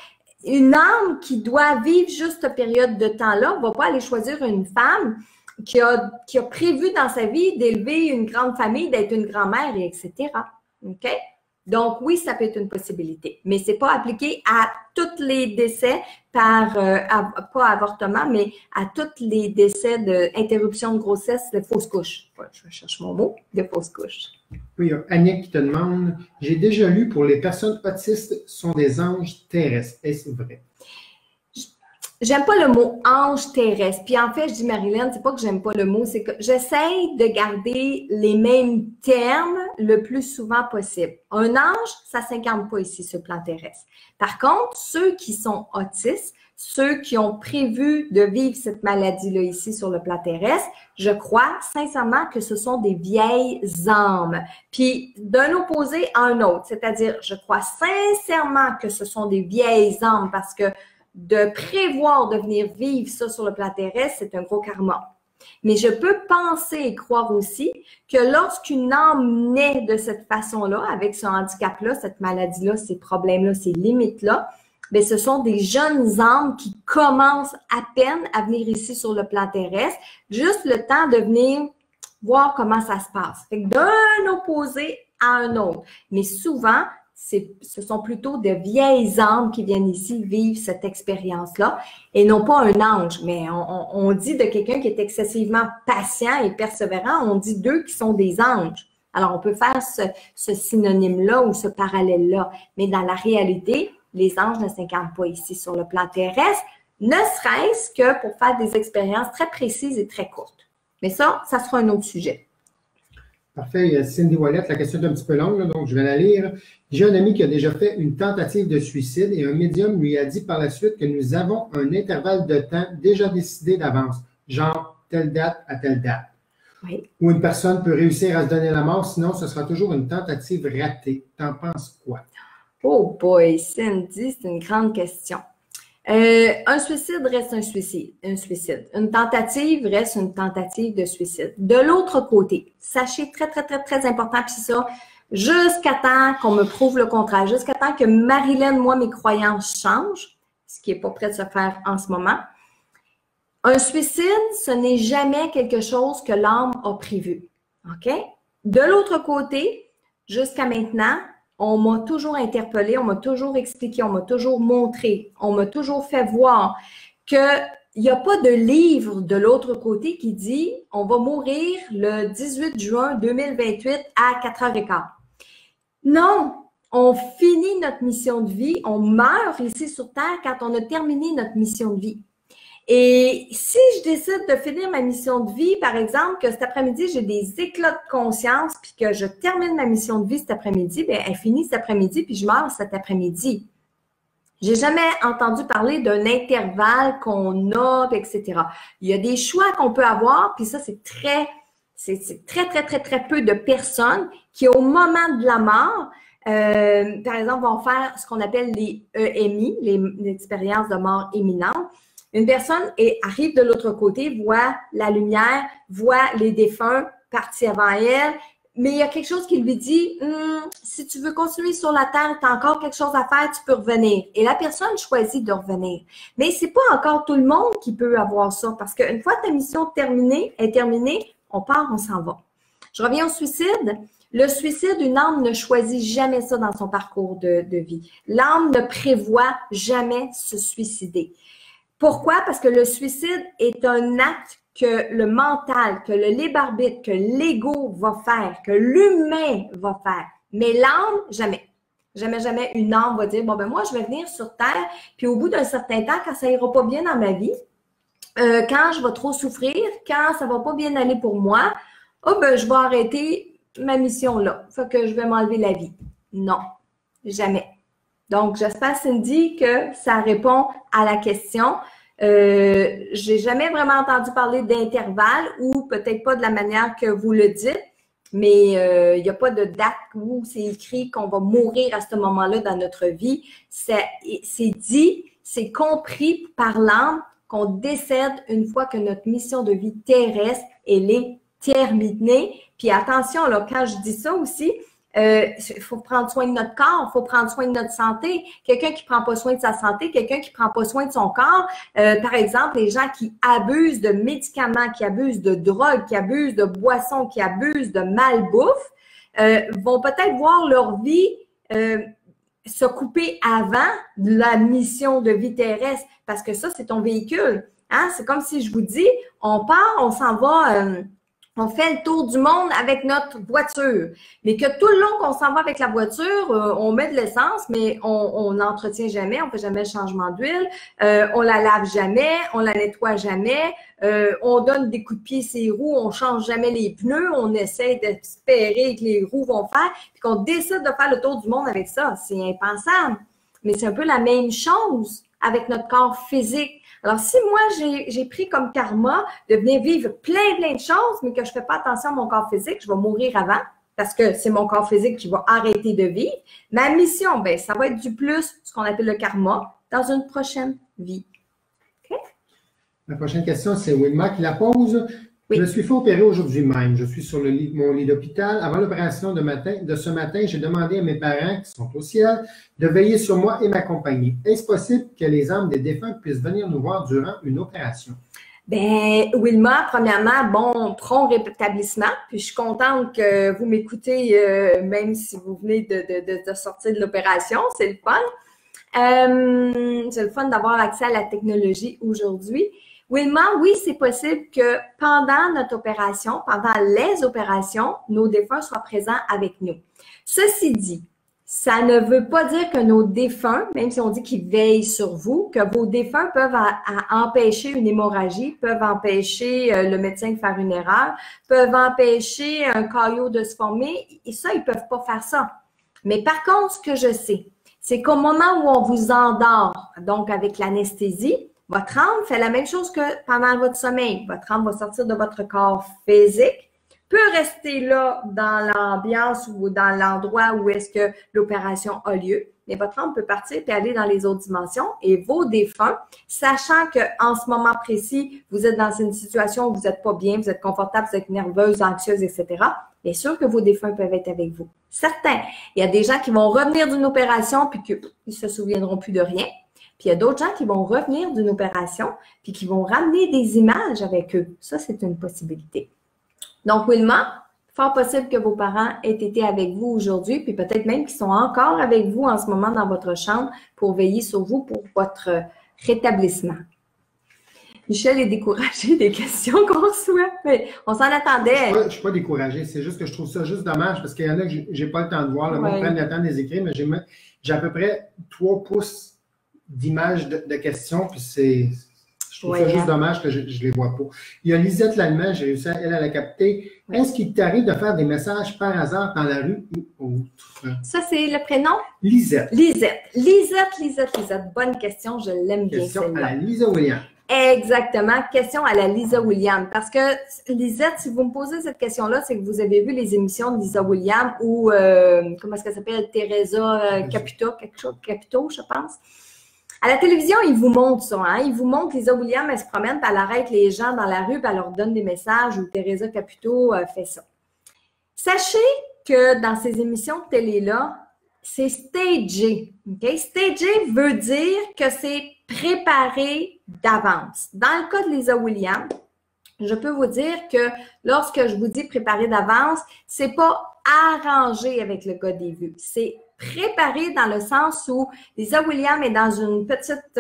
Une âme qui doit vivre juste cette période de temps-là, va pas aller choisir une femme qui a prévu dans sa vie d'élever une grande famille, d'être une grand-mère, etc. OK? Donc, oui, ça peut être une possibilité, mais c'est pas appliqué à tous les décès pas avortement, mais à tous les décès d'interruption de grossesse, de fausse couche. Je cherche mon mot, de fausse couche. Oui, il y a Annick qui te demande, j'ai déjà lu pour les personnes autistes sont des anges terrestres. Est-ce vrai? J'aime pas le mot ange terrestre. Puis en fait, je dis Marilyn, c'est pas que j'aime pas le mot, c'est que j'essaye de garder les mêmes termes le plus souvent possible. Un ange, ça s'incarne pas ici sur le plan terrestre. Par contre, ceux qui sont autistes, ceux qui ont prévu de vivre cette maladie-là ici sur le plan terrestre, je crois sincèrement que ce sont des vieilles âmes. Puis d'un opposé à un autre, c'est-à-dire, je crois sincèrement que ce sont des vieilles âmes parce que de prévoir de venir vivre ça sur le plan terrestre, c'est un gros karma. Mais je peux penser et croire aussi que lorsqu'une âme naît de cette façon-là, avec ce handicap-là, cette maladie-là, ces problèmes-là, ces limites-là, bien, ce sont des jeunes âmes qui commencent à peine à venir ici sur le plan terrestre, juste le temps de venir voir comment ça se passe. Fait que d'un opposé à un autre. Mais souvent, ce sont plutôt de vieilles âmes qui viennent ici vivre cette expérience-là et non pas un ange. Mais on dit de quelqu'un qui est excessivement patient et persévérant, on dit d'eux qui sont des anges. Alors, on peut faire ce synonyme-là ou ce parallèle-là. Mais dans la réalité, les anges ne s'incarnent pas ici sur le plan terrestre, ne serait-ce que pour faire des expériences très précises et très courtes. Mais ça sera un autre sujet. Parfait. Il y a Cindy Wallet, la question est un petit peu longue, là, donc je vais la lire. J'ai un ami qui a déjà fait une tentative de suicide et un médium lui a dit par la suite que nous avons un intervalle de temps déjà décidé d'avance, genre telle date à telle date. Oui. Où une personne peut réussir à se donner la mort, sinon ce sera toujours une tentative ratée. T'en penses quoi? Oh boy, Cindy, c'est une grande question. Un suicide reste un suicide. Une tentative reste une tentative de suicide. De l'autre côté, sachez très, très, très, très important, puis ça, jusqu'à temps qu'on me prouve le contraire, jusqu'à temps que Marilyn, moi, mes croyances changent, ce qui n'est pas prêt de se faire en ce moment. Un suicide, ce n'est jamais quelque chose que l'âme a prévu. OK? De l'autre côté, jusqu'à maintenant, on m'a toujours interpellé, on m'a toujours expliqué, on m'a toujours montré, on m'a toujours fait voir qu'il n'y a pas de livre de l'autre côté qui dit « on va mourir le 18 juin 2028 à 4h15 ». Non, on finit notre mission de vie, on meurt ici sur Terre quand on a terminé notre mission de vie. Et si je décide de finir ma mission de vie, par exemple, que cet après-midi, j'ai des éclats de conscience, puis que je termine ma mission de vie cet après-midi, bien, elle finit cet après-midi, puis je meurs cet après-midi. J'ai jamais entendu parler d'un intervalle qu'on a, etc. Il y a des choix qu'on peut avoir, puis ça, c'est très, très peu de personnes qui, au moment de la mort, par exemple, vont faire ce qu'on appelle les EMI, les expériences de mort imminente. Une personne arrive de l'autre côté, voit la lumière, voit les défunts partis avant elle, mais il y a quelque chose qui lui dit si tu veux continuer sur la terre, tu as encore quelque chose à faire, tu peux revenir. Et la personne choisit de revenir. Mais c'est pas encore tout le monde qui peut avoir ça, parce qu'une fois ta mission est terminée, on part, on s'en va. Je reviens au suicide. Le suicide, une âme ne choisit jamais ça dans son parcours de vie. L'âme ne prévoit jamais se suicider. Pourquoi? Parce que le suicide est un acte que le mental, que le libre arbitre, que l'ego va faire, que l'humain va faire. Mais l'âme, jamais. Jamais, jamais une âme va dire, bon, ben moi, je vais venir sur Terre, puis au bout d'un certain temps, quand ça ira pas bien dans ma vie, quand je vais trop souffrir, quand ça va pas bien aller pour moi, oh ben, je vais arrêter ma mission là. Fait que je vais m'enlever la vie. Non, jamais. Donc, j'espère, Cindy, que ça répond à la question. J'ai jamais vraiment entendu parler d'intervalle ou peut-être pas de la manière que vous le dites, mais il n'y a pas de date où c'est écrit qu'on va mourir à ce moment-là dans notre vie. C'est dit, c'est compris par l'âme qu'on décède une fois que notre mission de vie terrestre, elle est terminée. Puis attention, là, quand je dis ça aussi, il faut prendre soin de notre corps, il faut prendre soin de notre santé. Quelqu'un qui prend pas soin de sa santé, quelqu'un qui prend pas soin de son corps, par exemple, les gens qui abusent de médicaments, qui abusent de drogue, qui abusent de boissons, qui abusent de malbouffe, vont peut-être voir leur vie se couper avant la mission de vie terrestre, parce que ça, c'est ton véhicule. Hein? C'est comme si je vous dis, on part, on s'en va... on fait le tour du monde avec notre voiture, mais que tout le long qu'on s'en va avec la voiture, on met de l'essence, mais on n'entretient jamais, on fait jamais le changement d'huile, on la lave jamais, on la nettoie jamais, on donne des coups de pied sur les roues, on change jamais les pneus, on essaie d'espérer que les roues vont faire, puis qu'on décide de faire le tour du monde avec ça. C'est impensable, mais c'est un peu la même chose avec notre corps physique. Alors, si moi, j'ai pris comme karma de venir vivre plein de choses, mais que je ne fais pas attention à mon corps physique, je vais mourir avant parce que c'est mon corps physique qui va arrêter de vivre. Ma mission, ben, ça va être du plus, ce qu'on appelle le karma, dans une prochaine vie. OK? La prochaine question, c'est Wilma qui la pose. Oui. Je me suis fait opérer aujourd'hui même. Je suis sur mon lit d'hôpital. Avant l'opération de ce matin, j'ai demandé à mes parents, qui sont au ciel, de veiller sur moi et m'accompagner. Est-ce possible que les âmes des défunts puissent venir nous voir durant une opération? Bien, Wilma, premièrement, bon, prompt rétablissement. Puis je suis contente que vous m'écoutez, même si vous venez de sortir de l'opération. C'est le fun. C'est le fun d'avoir accès à la technologie aujourd'hui. Wilma, oui, c'est possible que pendant notre opération, pendant les opérations, nos défunts soient présents avec nous. Ceci dit, ça ne veut pas dire que nos défunts, même si on dit qu'ils veillent sur vous, que vos défunts peuvent empêcher une hémorragie, peuvent empêcher le médecin de faire une erreur, peuvent empêcher un caillot de se former. Et ça, ils ne peuvent pas faire ça. Mais par contre, ce que je sais, c'est qu'au moment où on vous endort, donc avec l'anesthésie, votre âme fait la même chose que pendant votre sommeil. Votre âme va sortir de votre corps physique, peut rester là dans l'ambiance ou dans l'endroit où est-ce que l'opération a lieu, mais votre âme peut partir et aller dans les autres dimensions et vos défunts, sachant qu'en ce moment précis, vous êtes dans une situation où vous n'êtes pas bien, vous êtes confortable, vous êtes nerveuse, anxieuse, etc., bien sûr que vos défunts peuvent être avec vous. Certains. Il y a des gens qui vont revenir d'une opération puis qu'ils ne se souviendront plus de rien. Puis il y a d'autres gens qui vont revenir d'une opération puis qui vont ramener des images avec eux. Ça, c'est une possibilité. Donc, Wilma, fort possible que vos parents aient été avec vous aujourd'hui, puis peut-être même qu'ils sont encore avec vous en ce moment dans votre chambre pour veiller sur vous pour votre rétablissement. Michel est découragé des questions qu'on reçoit, mais on s'en attendait. Je ne suis pas découragé, c'est juste que je trouve ça juste dommage parce qu'il y en a que je n'ai pas le temps de voir. Le monde prend le temps de les écrire, mais j'ai à peu près 3 pouces d'images de questions, puis je trouve ça juste dommage que je ne les vois pas. Il y a Lisette Lallemand, j'ai réussi à la capter. Oui. Est-ce qu'il t'arrive de faire des messages par hasard dans la rue ou autre? Ça, c'est le prénom? Lisette. Lisette. Bonne question, je l'aime bien. Question à la Lisa Williams. Exactement, question à la Lisa Williams. Parce que, Lisette, si vous me posez cette question-là, c'est que vous avez vu les émissions de Lisa Williams ou, comment est-ce qu'elle s'appelle? Teresa Capito, je pense. À la télévision, ils vous montrent ça. Hein? Ils vous montrent Lisa Williams, elle se promène, puis elle arrête les gens dans la rue, puis elle leur donne des messages, ou Teresa Capito fait ça. Sachez que dans ces émissions de télé-là, c'est stagé. Okay? Stagé veut dire que c'est préparé d'avance. Dans le cas de Lisa Williams, je peux vous dire que lorsque je vous dis préparé d'avance, c'est pas arrangé avec le gars des vues. C'est préparé dans le sens où Lisa Williams est dans une petite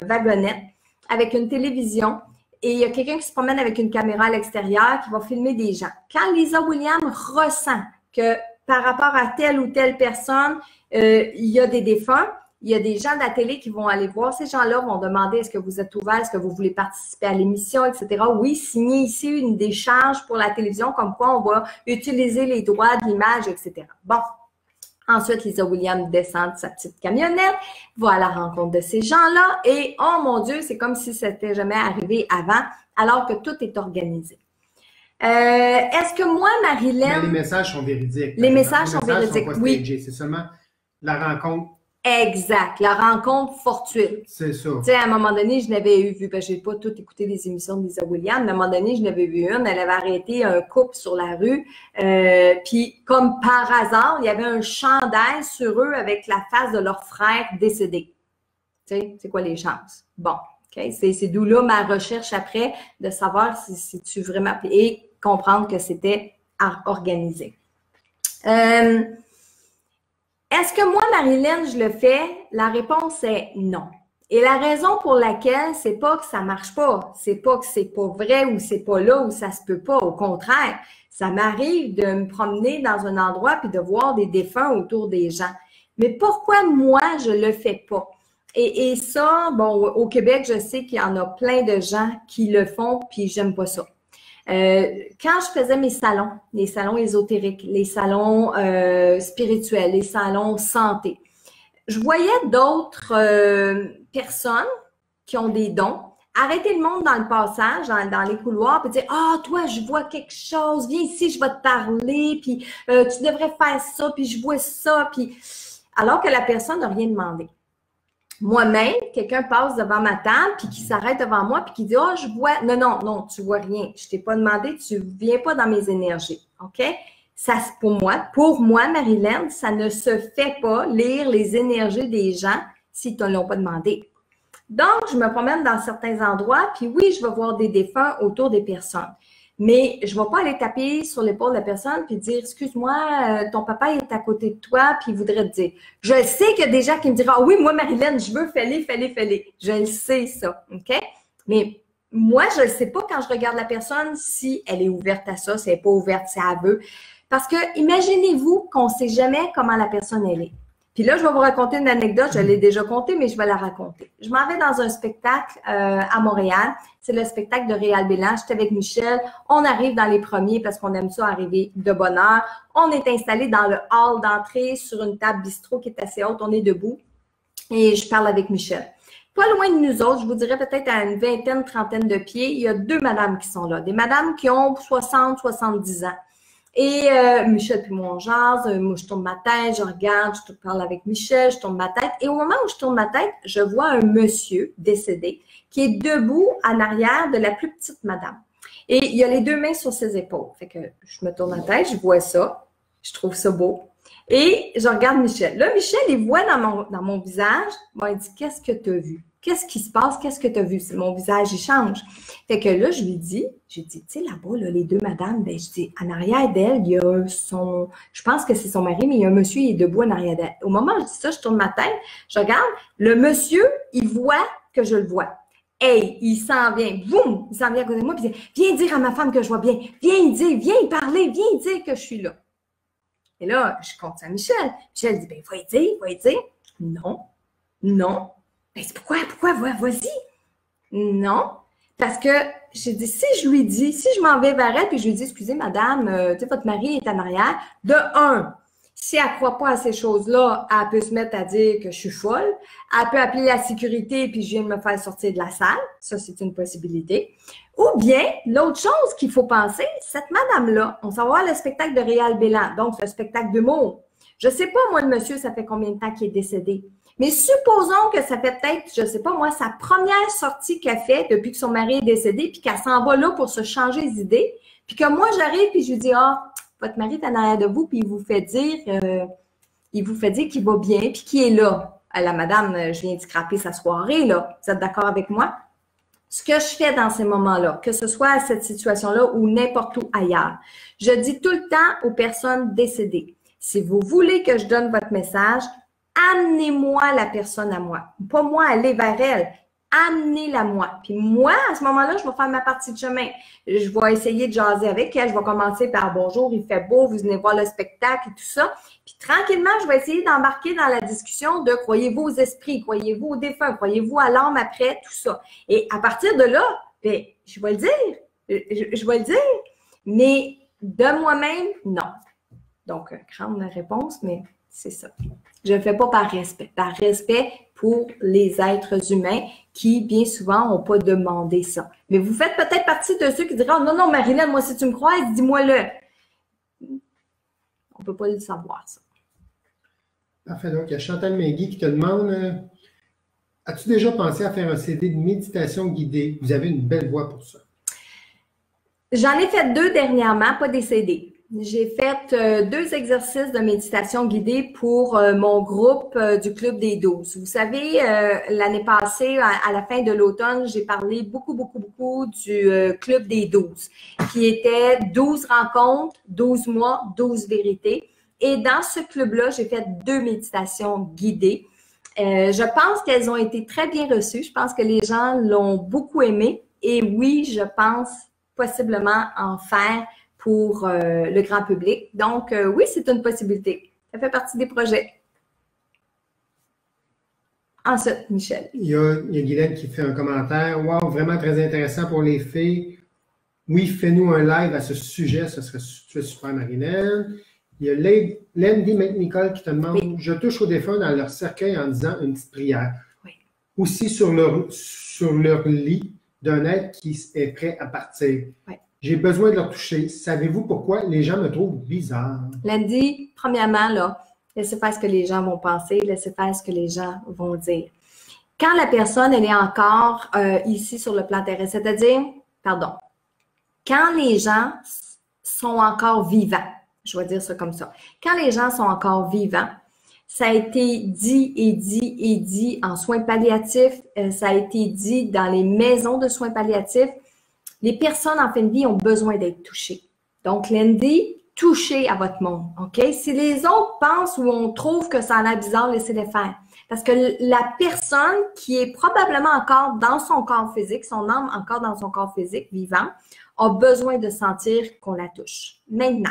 wagonnette avec une télévision et il y a quelqu'un qui se promène avec une caméra à l'extérieur qui va filmer des gens. Quand Lisa Williams ressent que par rapport à telle ou telle personne, il y a des défunts, il y a des gens de la télé qui vont aller voir. Ces gens-là vont demander est-ce que vous êtes ouvert, est-ce que vous voulez participer à l'émission, etc. Oui, signez ici une décharge pour la télévision, comme quoi on va utiliser les droits de l'image, etc. Bon. Ensuite, Lisa Williams descend de sa petite camionnette, va à la rencontre de ces gens-là et, oh mon Dieu, c'est comme si c'était jamais arrivé avant, alors que tout est organisé. Est-ce que moi, Marilyn... Mais les messages sont véridiques. Les messages sont véridiques, oui. C'est seulement la rencontre. Exact, la rencontre fortuite. C'est ça. Tu sais, à un moment donné, je n'avais vu, ben, j'ai pas tout écouté les émissions de Lisa Williams, mais à un moment donné, je n'avais vu une, elle avait arrêté un couple sur la rue, puis comme par hasard, il y avait un chandail sur eux avec la face de leur frère décédé. Tu sais, c'est quoi les chances? Bon, ok, c'est d'où là ma recherche après, de savoir si tu vraiment... et comprendre que c'était organisé. Est-ce que moi, Marilyn, je le fais? La réponse est non. Et la raison pour laquelle, c'est pas que ça marche pas, c'est pas que c'est pas vrai ou c'est pas là ou ça se peut pas. Au contraire, ça m'arrive de me promener dans un endroit puis de voir des défunts autour des gens. Mais pourquoi moi, je le fais pas? Et ça, bon, au Québec, je sais qu'il y en a plein de gens qui le font puis j'aime pas ça. Quand je faisais mes salons, les salons ésotériques, les salons spirituels, les salons santé, je voyais d'autres personnes qui ont des dons arrêter le monde dans le passage, dans les couloirs, puis dire « Ah, toi, je vois quelque chose, viens ici, je vais te parler, puis tu devrais faire ça, puis je vois ça, puis... » Alors que la personne n'a rien demandé. Moi-même, quelqu'un passe devant ma table, puis qui s'arrête devant moi, puis qui dit « Ah, je vois... » Non, non, non, tu vois rien. Je t'ai pas demandé, tu viens pas dans mes énergies. OK? Ça, pour moi, Marilyn, ça ne se fait pas lire les énergies des gens s'ils ne te l'ont pas demandé. Donc, je me promène dans certains endroits, puis oui, je vais voir des défunts autour des personnes. Mais je ne vais pas aller taper sur l'épaule de la personne puis dire « Excuse-moi, ton papa est à côté de toi, puis il voudrait te dire. » Je sais qu'il y a des gens qui me diront « Ah oui, moi, Marilyn, je veux, fais-les. » Je le sais, ça, OK? Mais moi, je ne sais pas quand je regarde la personne si elle est ouverte à ça, si elle n'est pas ouverte, si elle veut. Parce que imaginez-vous qu'on ne sait jamais comment la personne elle est. Puis là, je vais vous raconter une anecdote, je l'ai déjà contée, mais je vais la raconter. Je m'en vais dans un spectacle à Montréal. C'est le spectacle de Réal Bélan. J'étais avec Michel. On arrive dans les premiers parce qu'on aime ça arriver de bonne heure. On est installé dans le hall d'entrée sur une table bistrot qui est assez haute. On est debout et je parle avec Michel. Pas loin de nous autres, je vous dirais peut-être à une vingtaine, trentaine de pieds, il y a deux madames qui sont là. Des madames qui ont 60, 70 ans. Et Michel puis moi on jase, moi je tourne ma tête, je regarde, je parle avec Michel, je tourne ma tête. Et au moment où je tourne ma tête, je vois un monsieur décédé qui est debout en arrière de la plus petite madame. Et il a les deux mains sur ses épaules. Fait que je me tourne la tête, je vois ça, je trouve ça beau. Et je regarde Michel. Là, Michel, il voit dans mon visage, bon, il dit « Qu'est-ce que tu as vu? Qu'est-ce qui se passe? Qu'est-ce que tu as vu? » Mon visage, il change. Fait que là, je lui dis, tu sais, là-bas, là, les deux madames, ben, je dis, en arrière d'elle, il y a je pense que c'est son mari, mais il y a un monsieur, il est debout en arrière d'elle. Au moment où je dis ça, je tourne ma tête, je regarde, le monsieur, il voit que je le vois. Hey, il s'en vient, boum, il s'en vient à côté de moi, puis il dit, viens dire à ma femme que je vois bien, viens y parler, viens dire que je suis là. Et là, je compte ça à Michel. Michel dit, ben, va y dire. Non. Ben, c'est pourquoi, vas-y. Non. Parce que, j'ai dit, si je m'en vais vers elle, puis je lui dis, excusez, madame, tu sais, votre mari est en arrière, de un, si elle ne croit pas à ces choses-là, elle peut se mettre à dire que je suis folle. Elle peut appeler la sécurité, puis je viens de me faire sortir de la salle. Ça, c'est une possibilité. Ou bien, l'autre chose qu'il faut penser, cette madame-là, on s'en va voir le spectacle de Réal Bélan, donc le spectacle d'humour. Je ne sais pas, moi, le monsieur, ça fait combien de temps qu'il est décédé. Mais supposons que ça fait peut-être, je ne sais pas moi, sa première sortie qu'elle fait depuis que son mari est décédé, puis qu'elle s'en va là pour se changer d'idée, puis que moi, j'arrive puis je lui dis « Ah, votre mari est en arrière de vous, puis il vous fait dire qu'il va bien, puis qu'il est là. » La madame, je viens de scraper sa soirée, là. Vous êtes d'accord avec moi? Ce que je fais dans ces moments-là, que ce soit à cette situation-là ou n'importe où ailleurs, je dis tout le temps aux personnes décédées, si vous voulez que je donne votre message, amenez-moi la personne à moi. Pas moi aller vers elle. amenez-la moi. Puis moi, à ce moment-là, je vais faire ma partie de chemin. Je vais essayer de jaser avec elle. Je vais commencer par bonjour, il fait beau, vous venez voir le spectacle et tout ça. Puis tranquillement, je vais essayer d'embarquer dans la discussion de croyez-vous aux esprits, croyez-vous aux défunts, croyez-vous à l'âme après, tout ça. Et à partir de là, bien, je vais le dire. Je vais le dire. Mais de moi-même, non. Donc, grande réponse, mais c'est ça. Je ne le fais pas par respect. Par respect pour les êtres humains qui, bien souvent, n'ont pas demandé ça. Mais vous faites peut-être partie de ceux qui diront « Non, non, Marilyn, moi, si tu me crois, dis-moi-le. » On ne peut pas le savoir, ça. Parfait. Donc, il y a Chantal Megui qui te demande as-tu déjà pensé à faire un CD de méditation guidée? Vous avez une belle voix pour ça. J'en ai fait 2 dernièrement, pas des CD. J'ai fait 2 exercices de méditation guidée pour mon groupe du Club des 12. Vous savez, l'année passée, à la fin de l'automne, j'ai parlé beaucoup du Club des 12, qui était 12 rencontres, 12 mois, 12 vérités. Et dans ce club-là, j'ai fait 2 méditations guidées. Je pense qu'elles ont été très bien reçues. Je pense que les gens l'ont beaucoup aimé. Et oui, je pense possiblement en faire pour le grand public. Donc, oui, c'est une possibilité. Ça fait partie des projets. Ensuite, Michel. Il y a Guylaine qui fait un commentaire. Wow, vraiment très intéressant pour les filles. Oui, fais-nous un live à ce sujet. Ce serait super, Marilyn. Il y a Landy McNicol qui te demande oui. Je touche aux défunts dans leur cercueil en disant une petite prière. Oui. Aussi sur leur lit d'un être qui est prêt à partir. Oui. J'ai besoin de leur toucher. Savez-vous pourquoi les gens me trouvent bizarre? Landy, premièrement, là, laissez faire ce que les gens vont penser, laissez faire ce que les gens vont dire. Quand la personne, elle est encore ici sur le plan terrestre, c'est-à-dire, pardon, quand les gens sont encore vivants, je vais dire ça comme ça, quand les gens sont encore vivants, ça a été dit et dit et dit en soins palliatifs, ça a été dit dans les maisons de soins palliatifs, les personnes en fin de vie ont besoin d'être touchées. Donc, Landy, touchez à votre monde, OK? Si les autres pensent ou on trouve que ça a l'air bizarre, laissez-les faire. Parce que la personne qui est probablement encore dans son corps physique, son âme encore dans son corps physique, vivant, a besoin de sentir qu'on la touche. Maintenant,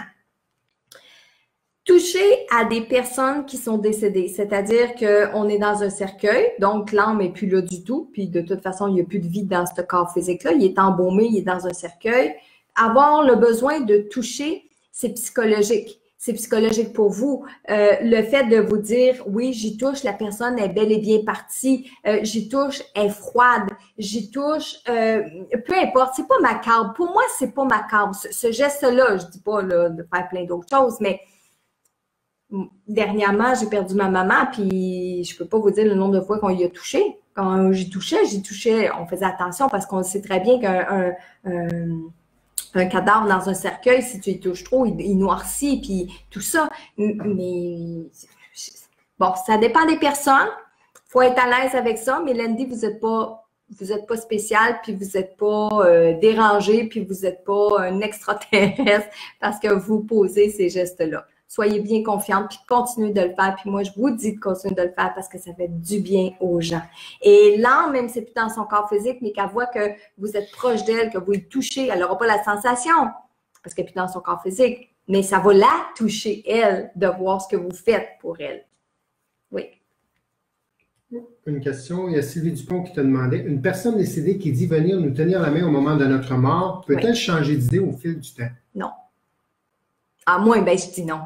toucher à des personnes qui sont décédées, c'est-à-dire qu'on est dans un cercueil, donc l'âme n'est plus là du tout, puis de toute façon, il n'y a plus de vie dans ce corps physique-là, il est embaumé, il est dans un cercueil. Avoir le besoin de toucher, c'est psychologique. C'est psychologique pour vous. Le fait de vous dire, oui, j'y touche, la personne est bel et bien partie, j'y touche, elle est froide, j'y touche, peu importe, c'est pas macabre. Pour moi, c'est pas macabre. Ce geste-là, je dis pas là, de faire plein d'autres choses, mais dernièrement, j'ai perdu ma maman, puis je peux pas vous dire le nombre de fois qu'on y a touché. Quand j'y touchais, on faisait attention parce qu'on sait très bien qu'un cadavre dans un cercueil, si tu y touches trop, il noircit, puis tout ça. Mais bon, ça dépend des personnes. Il faut être à l'aise avec ça, mais Landy, vous êtes pas spécial, puis vous n'êtes pas dérangé, puis vous n'êtes pas un extraterrestre parce que vous posez ces gestes-là. Soyez bien confiante, puis continuez de le faire. Puis moi, je vous dis de continuer de le faire parce que ça fait du bien aux gens. Et l'âme, même si c'est plus dans son corps physique, mais qu'elle voit que vous êtes proche d'elle, que vous y touchez, elle n'aura pas la sensation parce qu'elle n'est plus dans son corps physique. Mais ça va la toucher, elle, de voir ce que vous faites pour elle. Oui. Une question, il y a Sylvie Dupont qui te demandait, une personne décédée qui dit venir nous tenir la main au moment de notre mort, peut-elle changer d'idée au fil du temps? Non. À moi, ben, je dis non.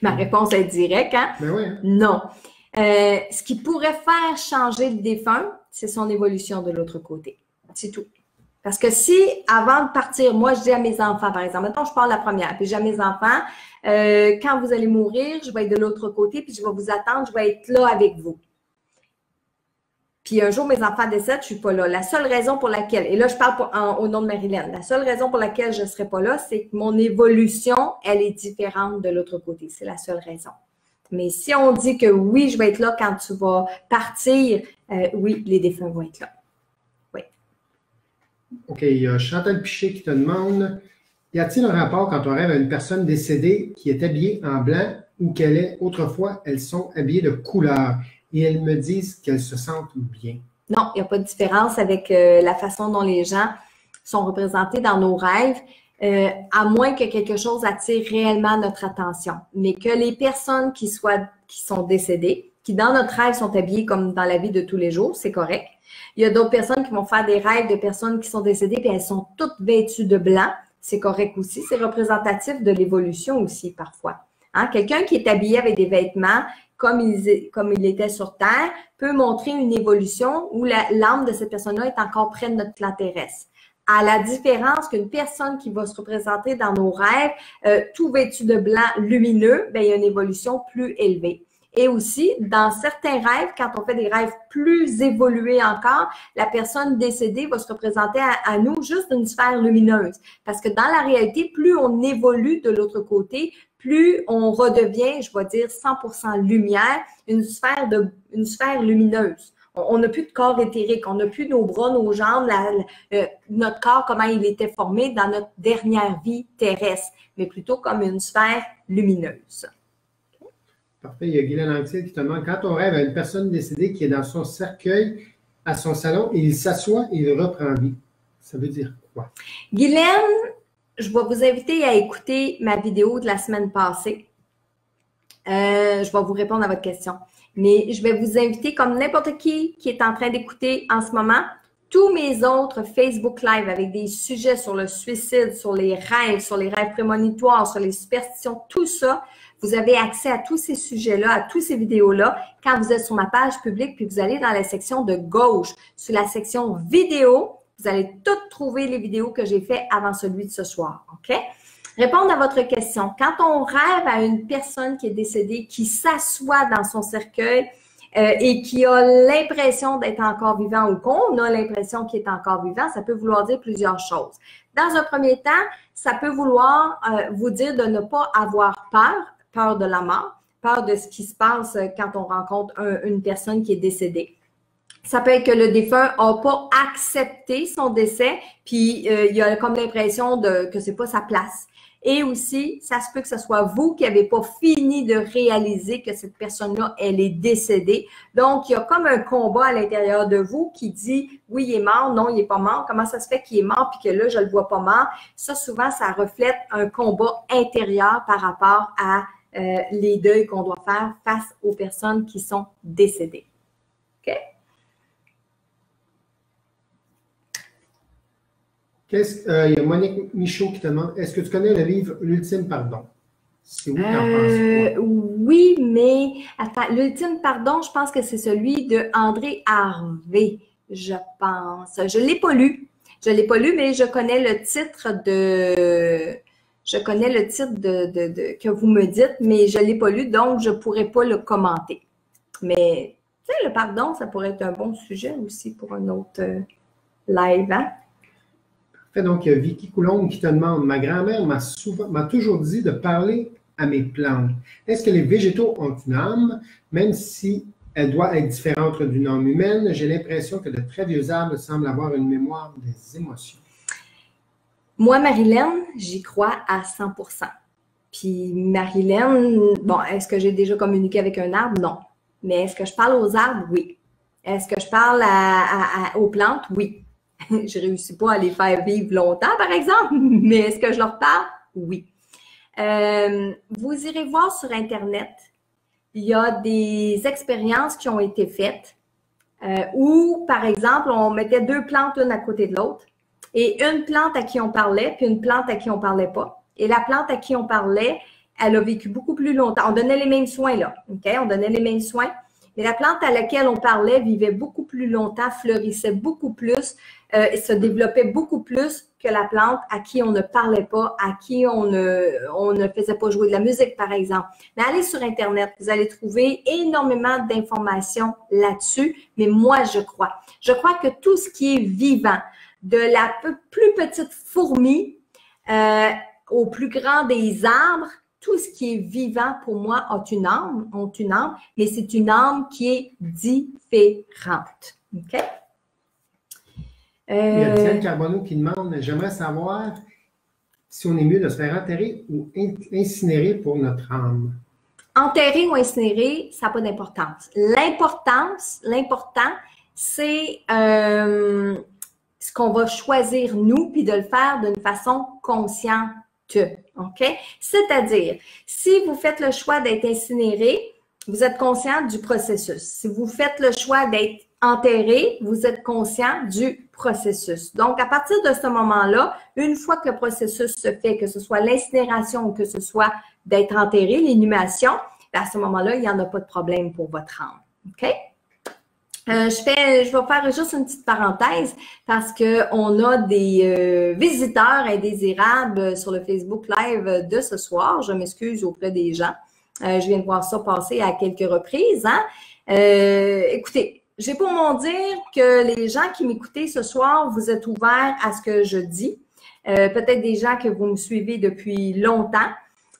Ma réponse est directe, hein? Ben oui. Non. Ce qui pourrait faire changer le défunt, c'est son évolution de l'autre côté. C'est tout. Parce que si, avant de partir, moi, je dis à mes enfants, par exemple, mettons, je parle la première, puis je dis à mes enfants, quand vous allez mourir, je vais être de l'autre côté, puis je vais vous attendre, je vais être là avec vous. Puis un jour, mes enfants décèdent, je ne suis pas là. La seule raison pour laquelle, et là, je parle au nom de Marilyn, la seule raison pour laquelle je ne serai pas là, c'est que mon évolution, elle est différente de l'autre côté. C'est la seule raison. Mais si on dit que oui, je vais être là quand tu vas partir, oui, les défunts vont être là. Oui. OK, il y a Chantal Piché qui te demande, y a-t-il un rapport quand on rêve à une personne décédée qui est habillée en blanc ou qu'elle est, autrefois, elles sont habillées de couleur? Et elles me disent qu'elles se sentent bien. Non, il n'y a pas de différence avec la façon dont les gens sont représentés dans nos rêves, à moins que quelque chose attire réellement notre attention. Mais que les personnes qui sont décédées, qui dans notre rêve sont habillées comme dans la vie de tous les jours, c'est correct. Il y a d'autres personnes qui vont faire des rêves de personnes qui sont décédées puis elles sont toutes vêtues de blanc. C'est correct aussi. C'est représentatif de l'évolution aussi parfois. Hein? Quelqu'un qui est habillé avec des vêtements comme il était sur Terre peut montrer une évolution où l'âme de cette personne-là est encore près de notre plan terrestre. À la différence qu'une personne qui va se représenter dans nos rêves, tout vêtu de blanc lumineux, ben, il y a une évolution plus élevée. Et aussi, dans certains rêves, quand on fait des rêves plus évolués encore, la personne décédée va se représenter à nous juste d'une sphère lumineuse. Parce que dans la réalité, plus on évolue de l'autre côté, plus on redevient, je vais dire, 100% lumière, une sphère lumineuse. On n'a plus de corps éthérique, on n'a plus nos bras, nos jambes, notre corps, comment il était formé dans notre dernière vie terrestre, mais plutôt comme une sphère lumineuse. Parfait. Il y a Guylaine Anctil qui te demande, quand on rêve à une personne décédée qui est dans son cercueil à son salon, et il s'assoit et il reprend vie, ça veut dire quoi? Guylaine, je vais vous inviter à écouter ma vidéo de la semaine passée. Je vais vous répondre à votre question. Mais je vais vous inviter, comme n'importe qui est en train d'écouter en ce moment, tous mes autres Facebook Live avec des sujets sur le suicide, sur les rêves prémonitoires, sur les superstitions, tout ça, vous avez accès à tous ces sujets-là, à tous ces vidéos-là, quand vous êtes sur ma page publique, puis vous allez dans la section de gauche, sur la section vidéo, vous allez toutes trouver les vidéos que j'ai faites avant celui de ce soir, OK? Répondre à votre question. Quand on rêve à une personne qui est décédée, qui s'assoit dans son cercueil et qui a l'impression d'être encore vivant ou qu'on a l'impression qu'il est encore vivant, ça peut vouloir dire plusieurs choses. Dans un premier temps, ça peut vouloir vous dire de ne pas avoir peur de la mort, peur de ce qui se passe quand on rencontre une personne qui est décédée. Ça peut être que le défunt n'a pas accepté son décès, puis il a comme l'impression que c'est pas sa place. Et aussi, ça se peut que ce soit vous qui n'avez pas fini de réaliser que cette personne-là, elle est décédée. Donc, il y a comme un combat à l'intérieur de vous qui dit, oui, il est mort, non, il n'est pas mort. Comment ça se fait qu'il est mort puis que là, je ne le vois pas mort? Ça, souvent, ça reflète un combat intérieur par rapport à les deuils qu'on doit faire face aux personnes qui sont décédées. OK? Il y a Monique Michaud qui te demande, est-ce que tu connais le livre L'Ultime Pardon? C'est où tu en penses quoi? Oui, mais attends, L'Ultime Pardon, je pense que c'est celui de André Harvey, je pense. Je ne l'ai pas lu. Je ne l'ai pas lu, mais je connais le titre que vous me dites, mais je ne l'ai pas lu, donc je ne pourrais pas le commenter. Mais, tu sais, le pardon, ça pourrait être un bon sujet aussi pour un autre live, hein? Donc, il y a Vicky Coulombe qui te demande, ma grand-mère m'a toujours dit de parler à mes plantes. Est-ce que les végétaux ont une âme, même si elle doit être différente d'une âme humaine? J'ai l'impression que de très vieux arbres semblent avoir une mémoire des émotions. Moi, Marilyn, j'y crois à 100%. Puis Marilyn, bon, est-ce que j'ai déjà communiqué avec un arbre? Non. Mais est-ce que je parle aux arbres? Oui. Est-ce que je parle aux plantes? Oui. Je ne réussis pas à les faire vivre longtemps, par exemple, mais est-ce que je leur parle? Oui. Vous irez voir sur Internet, il y a des expériences qui ont été faites où, par exemple, on mettait deux plantes l'une à côté de l'autre et une plante à qui on parlait, puis une plante à qui on ne parlait pas. Et la plante à qui on parlait, elle a vécu beaucoup plus longtemps. On donnait les mêmes soins, là. OK? On donnait les mêmes soins. Mais la plante à laquelle on parlait vivait beaucoup plus longtemps, fleurissait beaucoup plus, se développait beaucoup plus que la plante à qui on ne parlait pas, à qui on ne faisait pas jouer de la musique, par exemple. Mais allez sur Internet, vous allez trouver énormément d'informations là-dessus, mais moi, je crois. Je crois que tout ce qui est vivant, de la plus petite fourmi au plus grand des arbres, tout ce qui est vivant, pour moi, ont une âme, mais c'est une âme qui est différente. OK? Il y a Diane Carbonneau qui demande, j'aimerais savoir si on est mieux de se faire enterrer ou incinérer pour notre âme. Enterrer ou incinérer, ça n'a pas d'importance. L'important, c'est ce qu'on va choisir nous, puis de le faire d'une façon consciente. OK? C'est-à-dire, si vous faites le choix d'être incinéré, vous êtes conscient du processus. Si vous faites le choix d'être enterré, vous êtes conscient du processus. Donc, à partir de ce moment-là, une fois que le processus se fait, que ce soit l'incinération ou que ce soit d'être enterré, l'inhumation, à ce moment-là, il n'y en a pas de problème pour votre âme. OK? Je vais faire juste une petite parenthèse parce qu'on a des visiteurs indésirables sur le Facebook Live de ce soir. Je m'excuse auprès des gens. Je viens de voir ça passer à quelques reprises. Hein? Écoutez, j'ai pour mon dire que les gens qui m'écoutez ce soir, vous êtes ouverts à ce que je dis. Peut-être des gens que vous me suivez depuis longtemps.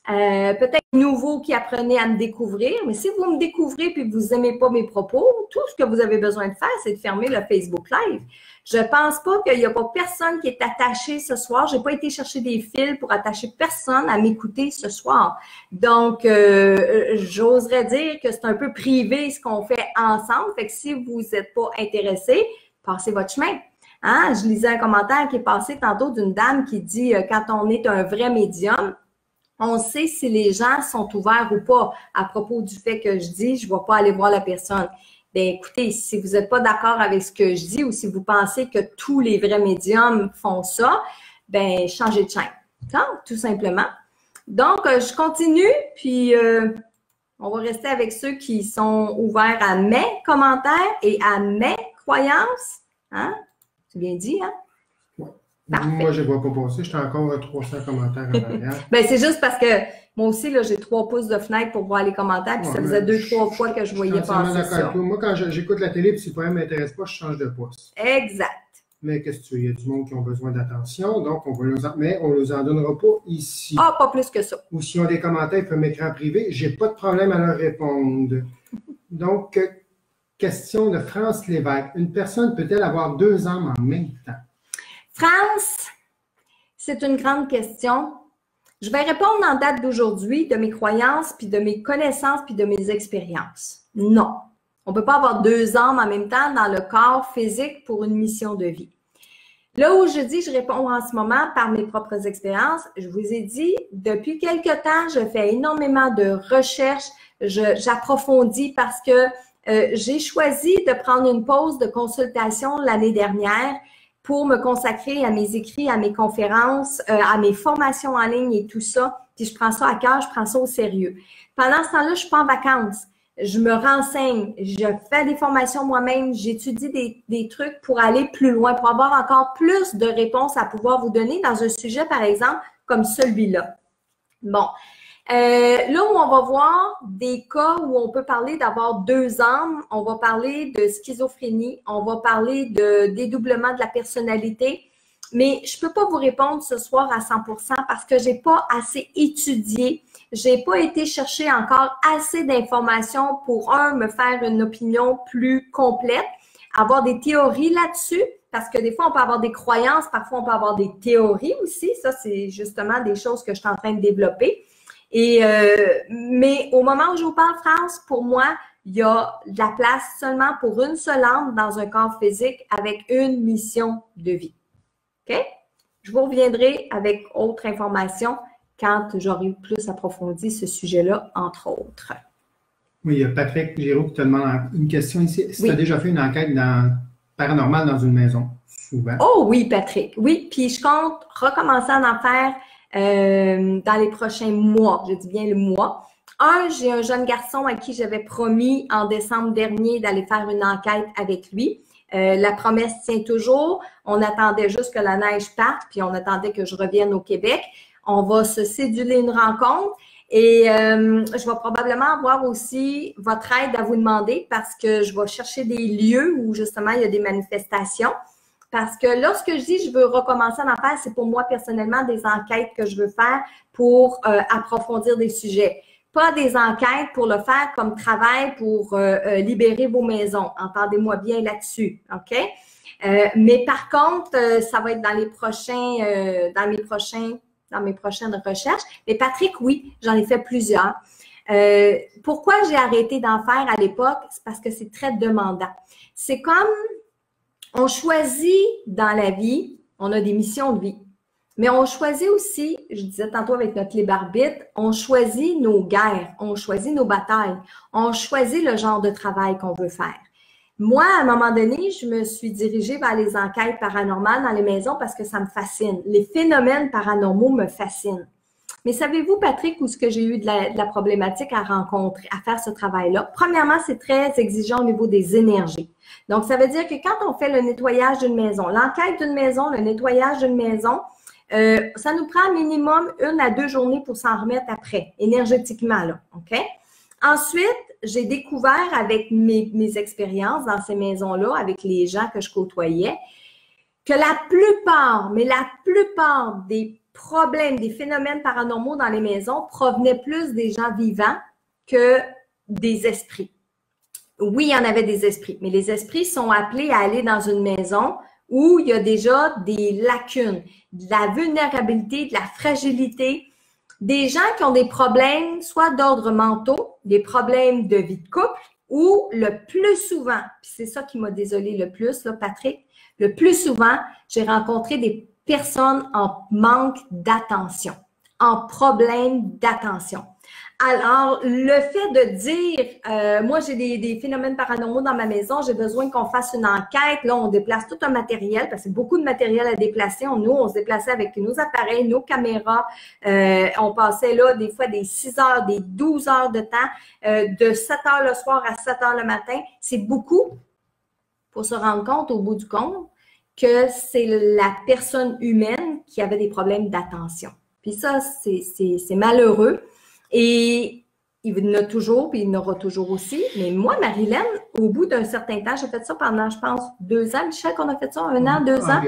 Peut-être nouveaux qui apprenez à me découvrir, mais si vous me découvrez puis vous n'aimez pas mes propos, tout ce que vous avez besoin de faire, c'est de fermer le Facebook Live. Je pense pas qu'il n'y a pas personne qui est attaché ce soir. J'ai pas été chercher des fils pour attacher personne à m'écouter ce soir. Donc, j'oserais dire que c'est un peu privé ce qu'on fait ensemble. Fait que si vous n'êtes pas intéressé, passez votre chemin. Hein? Je lisais un commentaire qui est passé tantôt d'une dame qui dit quand on est un vrai médium, on sait si les gens sont ouverts ou pas à propos du fait que je dis, je ne vais pas aller voir la personne. Bien, écoutez, si vous n'êtes pas d'accord avec ce que je dis ou si vous pensez que tous les vrais médiums font ça, bien, changez de chaîne. Non, tout simplement. Donc, je continue, puis on va rester avec ceux qui sont ouverts à mes commentaires et à mes croyances. Hein? C'est bien dit, hein? Parfait. Moi, je ne vois pas passer. J'étais encore à 300 commentaires en arrière. Bien, c'est juste parce que moi aussi, là, j'ai 3 pouces de fenêtre pour voir les commentaires, puis ça faisait 2-3 fois que je voyais passer ça. Moi, quand j'écoute la télé, puis si le problème ne m'intéresse pas, je change de pouce. Exact. Mais qu'est-ce que tu veux? Il y a du monde qui ont besoin d'attention, donc on ne les en donnera pas ici. Ah, pas plus que ça. Ou s'ils ont des commentaires, ils peuvent m'écrire en privé. Je n'ai pas de problème à leur répondre. Donc, question de France Lévesque. Une personne peut-elle avoir 2 âmes en même temps? France, c'est une grande question. Je vais répondre en date d'aujourd'hui de mes croyances, puis de mes connaissances, puis de mes expériences. Non. On ne peut pas avoir 2 âmes en même temps dans le corps physique pour une mission de vie. Là où je dis, je réponds en ce moment par mes propres expériences. Je vous ai dit, depuis quelque temps, je fais énormément de recherches, j'approfondis parce que j'ai choisi de prendre une pause de consultation l'année dernière pour me consacrer à mes écrits, à mes conférences, à mes formations en ligne et tout ça. Puis je prends ça à cœur, je prends ça au sérieux. Pendant ce temps-là, je suis pas en vacances. Je me renseigne, je fais des formations moi-même, j'étudie des trucs pour aller plus loin, pour avoir encore plus de réponses à pouvoir vous donner dans un sujet, par exemple, comme celui-là. Bon. Là où on va voir des cas où on peut parler d'avoir 2 âmes, on va parler de schizophrénie, on va parler de dédoublement de la personnalité, mais je peux pas vous répondre ce soir à 100% parce que j'ai pas assez étudié, j'ai pas été chercher encore assez d'informations pour me faire une opinion plus complète, avoir des théories là-dessus, parce que des fois on peut avoir des croyances, parfois on peut avoir des théories aussi, ça c'est justement des choses que je suis en train de développer. Et mais au moment où je vous parle, France, pour moi, il y a de la place seulement pour une seule âme dans un corps physique avec une mission de vie. OK? Je vous reviendrai avec autre information quand j'aurai plus approfondi ce sujet-là, entre autres. Oui, il y a Patrick Giroux qui te demande une question ici. Si tu as déjà fait une enquête paranormale dans une maison, souvent. Oh oui, Patrick. Oui, puis je compte recommencer à en faire dans les prochains mois, je dis bien le mois. J'ai un jeune garçon à qui j'avais promis en décembre dernier d'aller faire une enquête avec lui. La promesse tient toujours. On attendait juste que la neige parte, puis on attendait que je revienne au Québec. On va se céduler une rencontre et je vais probablement avoir aussi votre aide à vous demander parce que je vais chercher des lieux où justement il y a des manifestations. Parce que lorsque je dis je veux recommencer à en faire, c'est pour moi personnellement des enquêtes que je veux faire pour approfondir des sujets. Pas des enquêtes pour le faire comme travail pour libérer vos maisons. Entendez-moi bien là-dessus, OK? Mais par contre, ça va être dans les prochains, dans mes prochaines recherches. Mais Patrick, oui, j'en ai fait plusieurs. Pourquoi j'ai arrêté d'en faire à l'époque? C'est parce que c'est très demandant. C'est comme on choisit dans la vie, on a des missions de vie. Mais on choisit aussi, je disais tantôt avec notre libre arbitre, on choisit nos guerres, on choisit nos batailles, on choisit le genre de travail qu'on veut faire. Moi, à un moment donné, je me suis dirigée vers les enquêtes paranormales dans les maisons parce que ça me fascine. Les phénomènes paranormaux me fascinent. Mais savez-vous, Patrick, où ce que j'ai eu de la problématique à rencontrer, à faire ce travail-là? Premièrement, c'est très exigeant au niveau des énergies. Donc, ça veut dire que quand on fait le nettoyage d'une maison, l'enquête d'une maison, le nettoyage d'une maison, ça nous prend minimum 1 à 2 journées pour s'en remettre après, énergétiquement, là, OK? Ensuite, j'ai découvert avec mes expériences dans ces maisons-là, avec les gens que je côtoyais, que la plupart, mais la plupart des problèmes, des phénomènes paranormaux dans les maisons provenaient plus des gens vivants que des esprits. Oui, il y en avait des esprits, mais les esprits sont appelés à aller dans une maison où il y a déjà des lacunes, de la vulnérabilité, de la fragilité, des gens qui ont des problèmes soit d'ordre mentaux, des problèmes de vie de couple, ou le plus souvent, puis c'est ça qui m'a désolé le plus, là, Patrick, le plus souvent, j'ai rencontré des personnes en manque d'attention, en problème d'attention. Alors, le fait de dire, moi, j'ai des phénomènes paranormaux dans ma maison, j'ai besoin qu'on fasse une enquête. Là, on déplace tout un matériel, parce que c'est beaucoup de matériel à déplacer. Nous, on se déplaçait avec nos appareils, nos caméras. On passait là, des fois, des 6 heures, des 12 heures de temps, de 7 heures le soir à 7 heures le matin. C'est beaucoup pour se rendre compte, au bout du compte, que c'est la personne humaine qui avait des problèmes d'attention. Puis ça, c'est malheureux. Et il y en a toujours, puis il y en aura toujours aussi. Mais moi, Marilyn, au bout d'un certain temps, j'ai fait ça pendant, je pense, 2 ans. Michel, qu'on a fait ça, 1 an, 2 ans.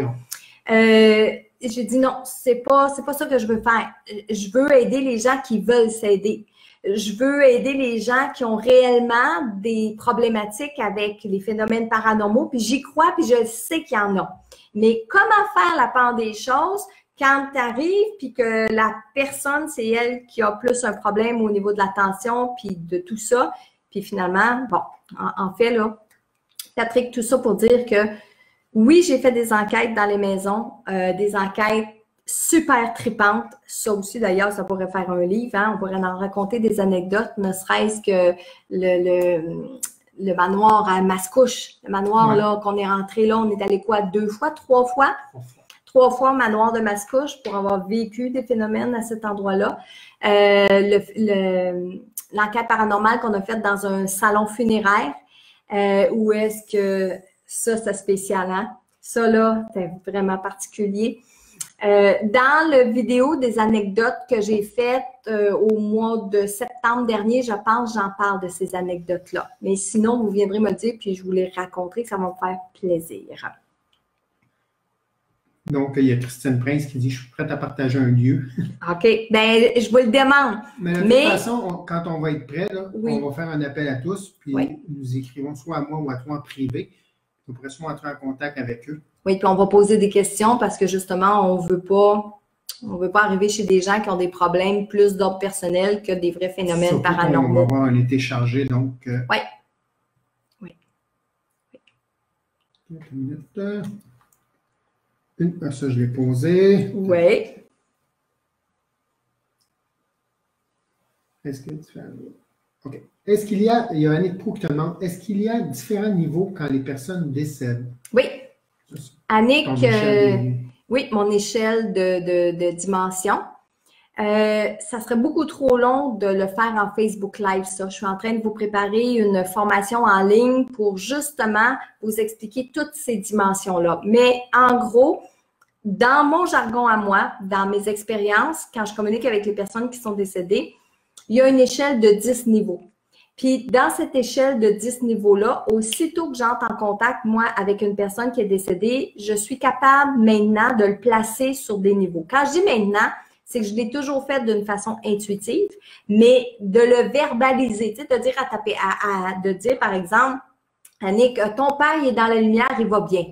J'ai dit non, c'est pas ça que je veux faire. Je veux aider les gens qui veulent s'aider. Je veux aider les gens qui ont réellement des problématiques avec les phénomènes paranormaux, puis j'y crois, puis je sais qu'il y en a. Mais comment faire la part des choses quand tu arrives, puis que la personne, c'est elle qui a plus un problème au niveau de l'attention, puis de tout ça, puis finalement, bon, en fait, là, Patrick, tout ça pour dire que oui, j'ai fait des enquêtes dans les maisons, des enquêtes super tripantes. Ça aussi, d'ailleurs, ça pourrait faire un livre, hein? On pourrait en raconter des anecdotes, ne serait-ce que le manoir à Mascouche, le manoir là qu'on est rentré là, on est allé quoi, 2 fois, 3 fois? 3 fois au manoir de Mascouche pour avoir vécu des phénomènes à cet endroit-là. L'enquête paranormale qu'on a faite dans un salon funéraire, où est-ce que ça, c'est spécial, hein? Ça, là, c'est vraiment particulier. Dans la vidéo des anecdotes que j'ai faites au mois de septembre dernier, je pense, j'en parle de ces anecdotes-là. Mais sinon, vous viendrez me dire, puis je vous les raconterai, ça va me faire plaisir. Donc, il y a Christine Prince qui dit « Je suis prête à partager un lieu. » OK. Bien, je vous le demande. Mais de toute façon, quand on va être prêt, là, on va faire un appel à tous, puis nous écrivons soit à moi ou à toi en privé. On pourrait soit entrer en contact avec eux. Oui, puis on va poser des questions parce que justement, on veut pas arriver chez des gens qui ont des problèmes plus d'ordre personnel que des vrais phénomènes surtout paranormaux. On va avoir un été chargé, donc... Oui. Oui. Une minute. Ça, je l'ai posé. Oui. Est-ce que OK. Est-ce qu'il y a Annick Proux qui te demande, est-ce qu'il y a différents niveaux quand les personnes décèdent? Oui. Annick, oui, mon échelle de dimension. Ça serait beaucoup trop long de le faire en Facebook Live, ça. Je suis en train de vous préparer une formation en ligne pour justement vous expliquer toutes ces dimensions-là. Mais en gros, dans mon jargon à moi, dans mes expériences, quand je communique avec les personnes qui sont décédées, il y a une échelle de 10 niveaux. Puis, dans cette échelle de 10 niveaux-là, aussitôt que j'entre en contact, moi, avec une personne qui est décédée, je suis capable maintenant de le placer sur des niveaux. Quand je dis maintenant, c'est que je l'ai toujours fait d'une façon intuitive, mais de le verbaliser, tu sais, de dire de dire, par exemple, Annick, ton père, il est dans la lumière, il va bien.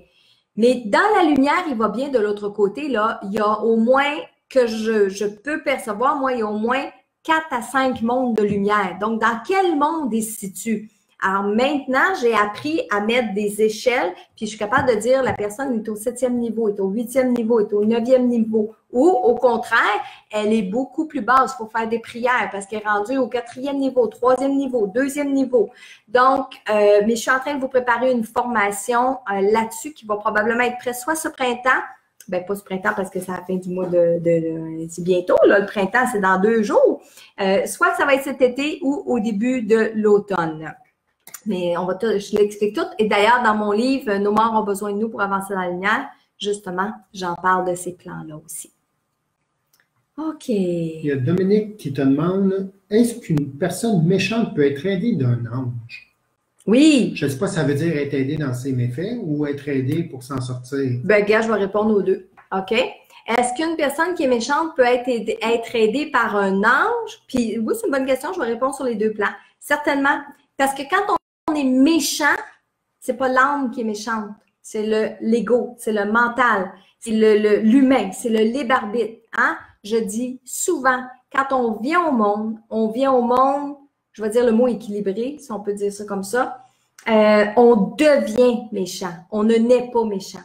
Mais dans la lumière, il va bien de l'autre côté, là, il y a au moins que je peux percevoir, moi, il y a au moins 4 à 5 mondes de lumière. Donc, dans quel monde il se situe? Alors maintenant, j'ai appris à mettre des échelles, puis je suis capable de dire la personne est au 7e niveau, est au 8e niveau, est au 9e niveau, ou au contraire, elle est beaucoup plus basse. Il faut faire des prières parce qu'elle est rendue au 4e niveau, 3e niveau, 2e niveau. Donc, mais je suis en train de vous préparer une formation là-dessus qui va probablement être prête soit ce printemps, ben pas ce printemps parce que c'est à la fin du mois c'est bientôt, là, le printemps, c'est dans 2 jours, soit que ça va être cet été ou au début de l'automne. Mais je l'explique tout. Et d'ailleurs, dans mon livre, Nos morts ont besoin de nous pour avancer dans la lumière, justement, j'en parle de ces plans-là aussi. OK. Il y a Dominique qui te demande, est-ce qu'une personne méchante peut être aidée d'un ange? Oui. Je ne sais pas si ça veut dire être aidé dans ses méfaits ou être aidé pour s'en sortir. Ben, gars, je vais répondre aux deux. OK? Est-ce qu'une personne qui est méchante peut être aidée par un ange? Puis oui, c'est une bonne question. Je vais répondre sur les deux plans. Certainement. Parce que quand on est méchant, c'est pas l'âme qui est méchante. C'est l'ego, c'est le mental, c'est l'humain, c'est le libre arbitre. Hein? Je dis souvent, quand on vient au monde, je vais dire le mot équilibré, si on peut dire ça comme ça, on devient méchant. On ne naît pas méchant.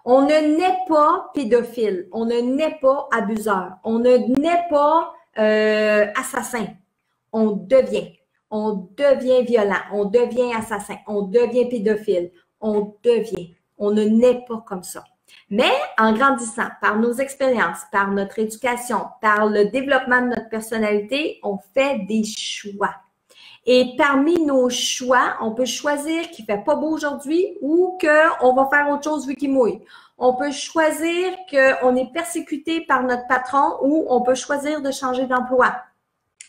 On ne naît pas pédophile. On ne naît pas abuseur. On ne naît pas assassin. On devient. On devient violent. On devient assassin. On devient pédophile. On devient. On ne naît pas comme ça. Mais en grandissant, par nos expériences, par notre éducation, par le développement de notre personnalité, on fait des choix. Et parmi nos choix, on peut choisir qu'il fait pas beau aujourd'hui ou qu'on va faire autre chose vu qu'il mouille. On peut choisir qu'on est persécuté par notre patron ou on peut choisir de changer d'emploi.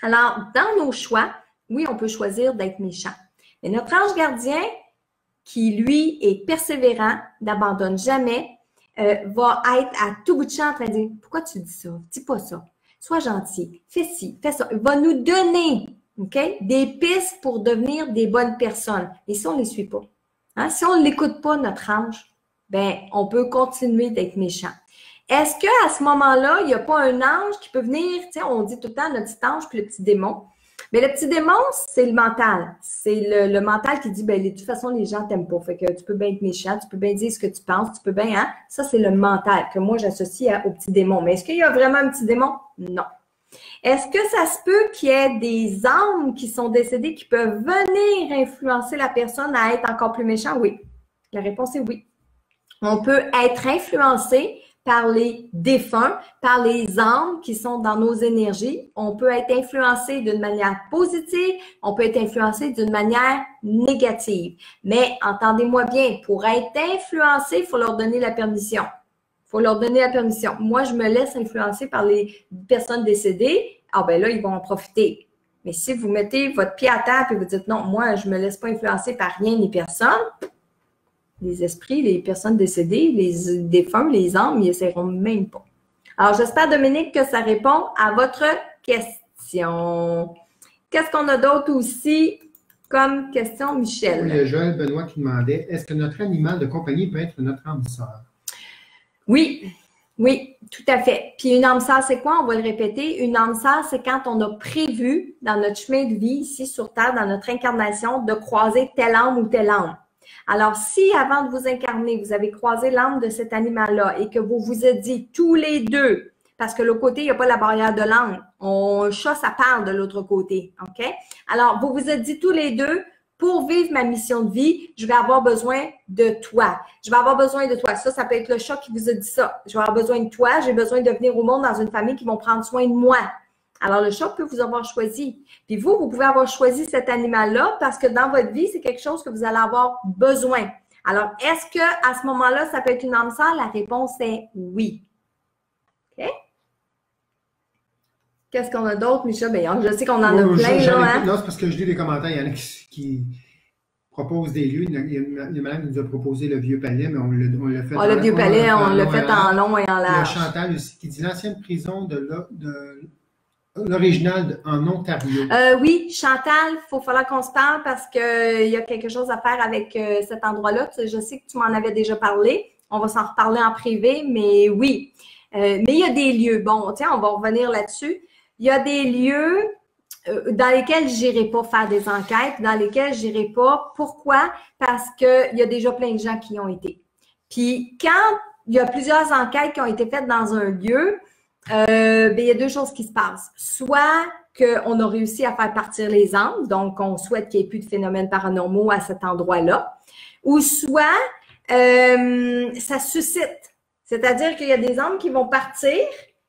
Alors, dans nos choix, oui, on peut choisir d'être méchant. Mais notre ange gardien, qui lui est persévérant, n'abandonne jamais, va être à tout bout de champ en train de dire « Pourquoi tu dis ça? Dis pas ça. Sois gentil. Fais ci, fais ça. » Il va nous donner des pistes pour devenir des bonnes personnes. Et si on ne les suit pas, hein? Si on ne l'écoute pas, notre ange, ben, on peut continuer d'être méchant. Est-ce qu'à ce moment-là, il n'y a pas un ange qui peut venir, tu sais, on dit tout le temps le petit ange puis le petit démon. Mais le petit démon, c'est le mental. C'est le mental qui dit, ben, de toute façon, les gens t'aiment pas. Fait que tu peux bien être méchant, tu peux bien dire ce que tu penses, tu peux bien, hein. Ça, c'est le mental que moi, j'associe au petit démon. Mais est-ce qu'il y a vraiment un petit démon? Non. Est-ce que ça se peut qu'il y ait des âmes qui sont décédées qui peuvent venir influencer la personne à être encore plus méchant? Oui. La réponse est oui. On peut être influencé par les défunts, par les âmes qui sont dans nos énergies. On peut être influencé d'une manière positive, on peut être influencé d'une manière négative. Mais entendez-moi bien, pour être influencé, il faut leur donner la permission. Il faut leur donner la permission. Moi, je me laisse influencer par les personnes décédées. Ah ben là, ils vont en profiter. Mais si vous mettez votre pied à terre et vous dites non, moi, je ne me laisse pas influencer par rien ni personne, les esprits, les personnes décédées, les défunts, les âmes, ils n'essaieront même pas. Alors, j'espère, Dominique, que ça répond à votre question. Qu'est-ce qu'on a d'autre aussi comme question, Michel? Il y a Joël Benoît qui demandait, est-ce que notre animal de compagnie peut être notre âme sœur? Oui, oui, tout à fait. Puis une âme sœur, c'est quoi? On va le répéter. Une âme sœur, c'est quand on a prévu dans notre chemin de vie, ici sur Terre, dans notre incarnation, de croiser telle âme ou telle âme. Alors, si avant de vous incarner, vous avez croisé l'âme de cet animal-là et que vous vous êtes dit tous les deux, parce que l'autre côté, il n'y a pas la barrière de langue. Un chat, ça parle de l'autre côté, OK? Alors, vous vous êtes dit tous les deux, pour vivre ma mission de vie, je vais avoir besoin de toi. Je vais avoir besoin de toi. Ça peut être le chat qui vous a dit ça. Je vais avoir besoin de toi. J'ai besoin de venir au monde dans une famille qui vont prendre soin de moi. Alors, le chat peut vous avoir choisi. Puis vous pouvez avoir choisi cet animal-là parce que dans votre vie, c'est quelque chose que vous allez avoir besoin. Alors, est-ce qu'à ce moment-là, ça peut être une âme sœur? La réponse est oui. OK? Qu'est-ce qu'on a d'autre, Michel? Bien, je sais qu'on en a plein, là. Hein? Non, c'est parce que je lis les commentaires. Il y en a qui proposent des lieux. Le madame nous a proposé le Vieux Palais, mais on l'a fait le Vieux Palais, on l'a fait en long et en large. Il y a Chantal aussi qui dit l'ancienne prison de l'original en Ontario. Oui, Chantal, il va falloir qu'on se parle parce qu'il y a quelque chose à faire avec cet endroit-là. Je sais que tu m'en avais déjà parlé. On va s'en reparler en privé, mais oui. Mais il y a des lieux. Bon, tiens, on va revenir là-dessus. il y a des lieux dans lesquels je n'irai pas faire des enquêtes, dans lesquels je n'irai pas. Pourquoi? Parce qu'il y a déjà plein de gens qui y ont été. Puis quand il y a plusieurs enquêtes qui ont été faites dans un lieu, il y a deux choses qui se passent. Soit qu'on a réussi à faire partir les âmes, donc on souhaite qu'il n'y ait plus de phénomènes paranormaux à cet endroit-là, ou soit ça suscite. C'est-à-dire qu'il y a des âmes qui vont partir,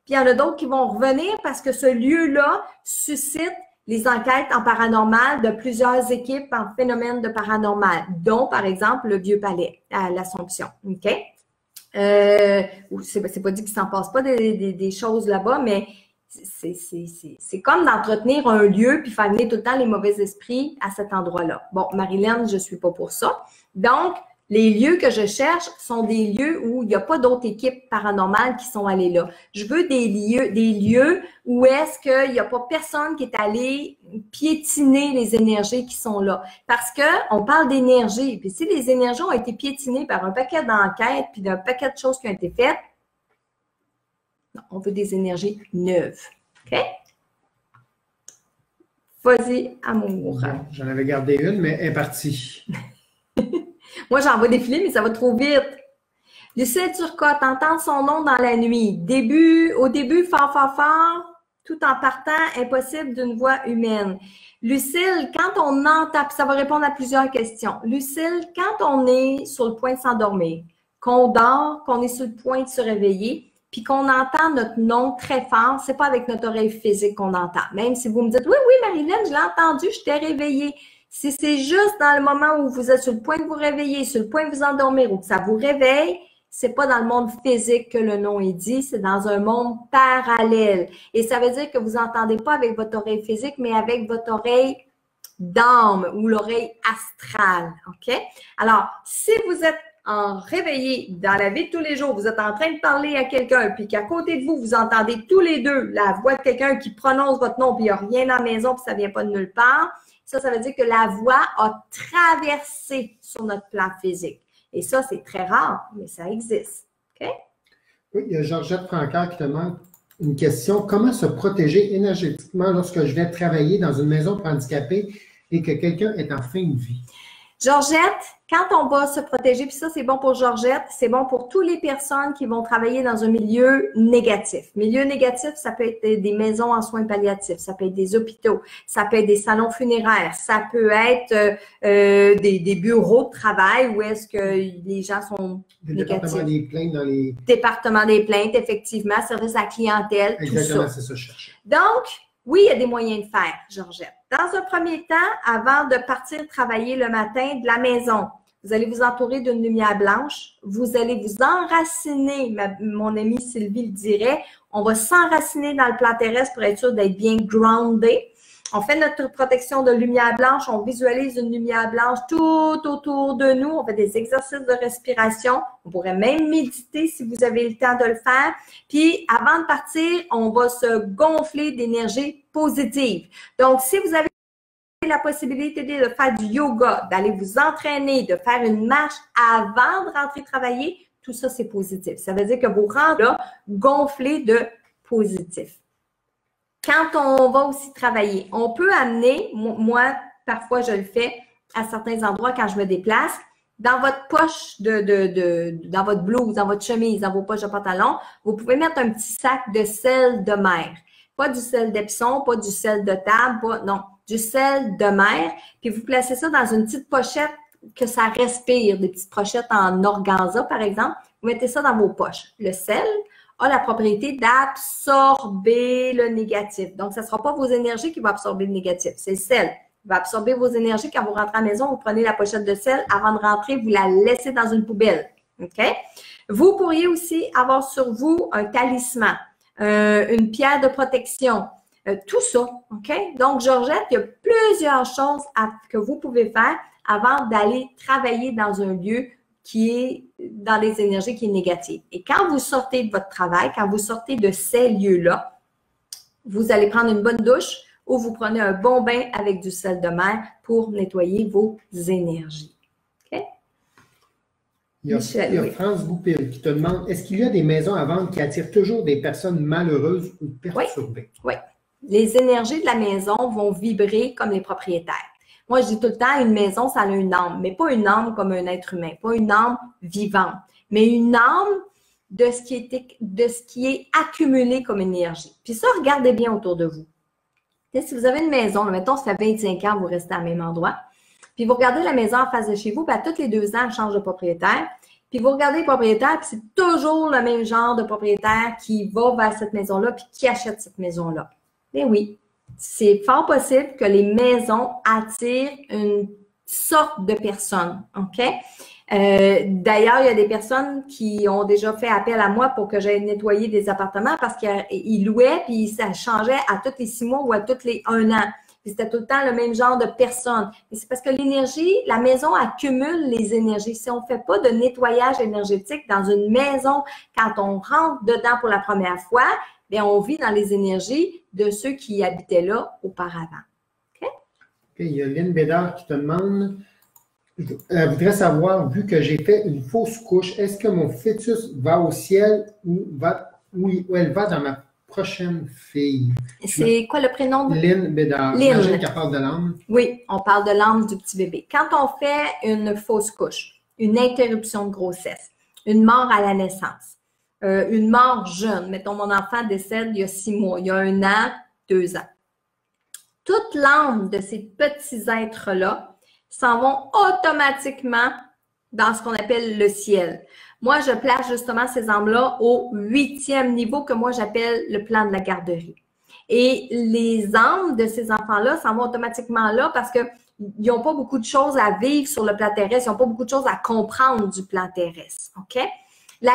puis il y en a d'autres qui vont revenir parce que ce lieu-là suscite les enquêtes en paranormal de plusieurs équipes en phénomènes de paranormal, dont, par exemple, le Vieux Palais à l'Assomption. OK? C'est pas dit qu'il ne s'en passe pas des choses là-bas, mais c'est comme d'entretenir un lieu puis faire venir tout le temps les mauvais esprits à cet endroit-là. Bon, Marilyn, je ne suis pas pour ça. Donc, les lieux que je cherche sont des lieux où il n'y a pas d'autres équipes paranormales qui sont allées là. Je veux des lieux où est-ce qu'il n'y a pas personne qui est allé piétiner les énergies qui sont là. Parce que on parle d'énergie. Puis si les énergies ont été piétinées par un paquet d'enquêtes puis d'un paquet de choses qui ont été faites, non, on veut des énergies neuves. OK? Vas-y, amour. Bon, j'en avais gardé une, mais elle est partie. Moi, j'en vois défiler, mais ça va trop vite. Lucille Turcotte, entendre son nom dans la nuit. Au début, fort, fort, fort, tout en partant, impossible d'une voix humaine. Lucille, quand on entend, puis ça va répondre à plusieurs questions. Lucille, quand on est sur le point de s'endormir, qu'on dort, qu'on est sur le point de se réveiller, puis qu'on entend notre nom très fort, c'est pas avec notre oreille physique qu'on entend. Même si vous me dites, oui, Marilyn, je l'ai entendu, je t'ai réveillée. Si c'est juste dans le moment où vous êtes sur le point de vous réveiller, sur le point de vous endormir ou que ça vous réveille, c'est pas dans le monde physique que le nom est dit, c'est dans un monde parallèle. Et ça veut dire que vous n'entendez pas avec votre oreille physique, mais avec votre oreille d'âme ou l'oreille astrale. OK? Alors, si vous êtes réveillé dans la vie de tous les jours, vous êtes en train de parler à quelqu'un, puis qu'à côté de vous, vous entendez tous les deux la voix de quelqu'un qui prononce votre nom, puis il n'y a rien dans la maison, puis ça ne vient pas de nulle part, ça veut dire que la voix a traversé sur notre plan physique. Et ça, c'est très rare, mais ça existe. OK? Oui, il y a Georgette Francard qui te demande une question. Comment se protéger énergétiquement lorsque je vais travailler dans une maison pour handicapés et que quelqu'un est en fin de vie? Georgette, quand on va se protéger, puis ça, c'est bon pour Georgette, c'est bon pour toutes les personnes qui vont travailler dans un milieu négatif. Milieu négatif, ça peut être des maisons en soins palliatifs, ça peut être des hôpitaux, ça peut être des salons funéraires, ça peut être des bureaux de travail où est-ce que les gens sont négatifs. Département des plaintes dans les... Département des plaintes, effectivement, service à la clientèle, exactement, tout ça. C'est ça que je cherchais. Donc, oui, il y a des moyens de faire, Georgette. Dans un premier temps, avant de partir travailler le matin de la maison, vous allez vous entourer d'une lumière blanche. Vous allez vous enraciner, mon amie Sylvie le dirait, on va s'enraciner dans le plan terrestre pour être sûr d'être bien groundé. On fait notre protection de lumière blanche, on visualise une lumière blanche tout autour de nous. On fait des exercices de respiration. On pourrait même méditer si vous avez le temps de le faire. Puis, avant de partir, on va se gonfler d'énergie positive. Donc, si vous avez la possibilité de faire du yoga, d'aller vous entraîner, de faire une marche avant de rentrer travailler, tout ça, c'est positif. Ça veut dire que vous rentrez là gonflés de positif. Quand on va aussi travailler, on peut amener, moi, parfois je le fais à certains endroits quand je me déplace, dans votre poche dans votre blouse, dans votre chemise, dans vos poches de pantalon, vous pouvez mettre un petit sac de sel de mer. Pas du sel d'Epsom, pas du sel de table, non, du sel de mer. Puis vous placez ça dans une petite pochette que ça respire, des petites pochettes en organza, par exemple. Vous mettez ça dans vos poches. Le sel a la propriété d'absorber le négatif. Donc, ce ne sera pas vos énergies qui vont absorber le négatif, c'est le sel. Il va absorber vos énergies. Quand vous rentrez à la maison, vous prenez la pochette de sel. Avant de rentrer, vous la laissez dans une poubelle. OK? Vous pourriez aussi avoir sur vous un talisman, une pierre de protection, tout ça. OK? Donc, Georgette, il y a plusieurs choses que vous pouvez faire avant d'aller travailler dans un lieu qui est dans les énergies qui est négative. Et quand vous sortez de votre travail, quand vous sortez de ces lieux-là, vous allez prendre une bonne douche ou vous prenez un bon bain avec du sel de mer pour nettoyer vos énergies. OK? Il y a France Goupil qui te demande, est-ce qu'il y a des maisons à vendre qui attirent toujours des personnes malheureuses ou perturbées? Oui. Les énergies de la maison vont vibrer comme les propriétaires. Moi, je dis tout le temps, une maison, ça a une âme, mais pas une âme comme un être humain, pas une âme vivante, mais une âme de ce qui est accumulé comme énergie. Puis ça, regardez bien autour de vous. Si vous avez une maison, mettons, ça fait 25 ans, vous restez à même endroit, puis vous regardez la maison en face de chez vous, puis à tous les 2 ans, elle change de propriétaire, puis vous regardez le propriétaire, puis c'est toujours le même genre de propriétaire qui va vers cette maison-là, puis qui achète cette maison-là. Mais oui, c'est fort possible que les maisons attirent une sorte de personne, OK? D'ailleurs, il y a des personnes qui ont déjà fait appel à moi pour que j'aille nettoyer des appartements parce qu'ils louaient puis ça changeait à tous les 6 mois ou à tous les 1 an. Puis c'était tout le temps le même genre de personne. Et c'est parce que l'énergie, la maison accumule les énergies. Si on ne fait pas de nettoyage énergétique dans une maison, quand on rentre dedans pour la première fois, bien, on vit dans les énergies de ceux qui y habitaient là auparavant. OK? Il y a Lynn Bédard qui te demande... Elle voudrait savoir, vu que j'ai fait une fausse couche, est-ce que mon fœtus va au ciel ou elle va dans ma prochaine fille? C'est quoi le prénom? Lynn Bédard. Lynn. J'imagine qu'elle parle de l'âme. Oui, on parle de l'âme du petit bébé. Quand on fait une fausse couche, une interruption de grossesse, une mort à la naissance, une mort jeune, mettons mon enfant décède il y a 6 mois, il y a 1 an, 2 ans. Toute l'âme de ces petits êtres-là s'en vont automatiquement dans ce qu'on appelle le ciel. Moi, je place justement ces âmes-là au 8e niveau que moi, j'appelle le plan de la garderie. Et les âmes de ces enfants-là s'en vont automatiquement là parce qu'ils n'ont pas beaucoup de choses à vivre sur le plan terrestre, ils n'ont pas beaucoup de choses à comprendre du plan terrestre. OK? La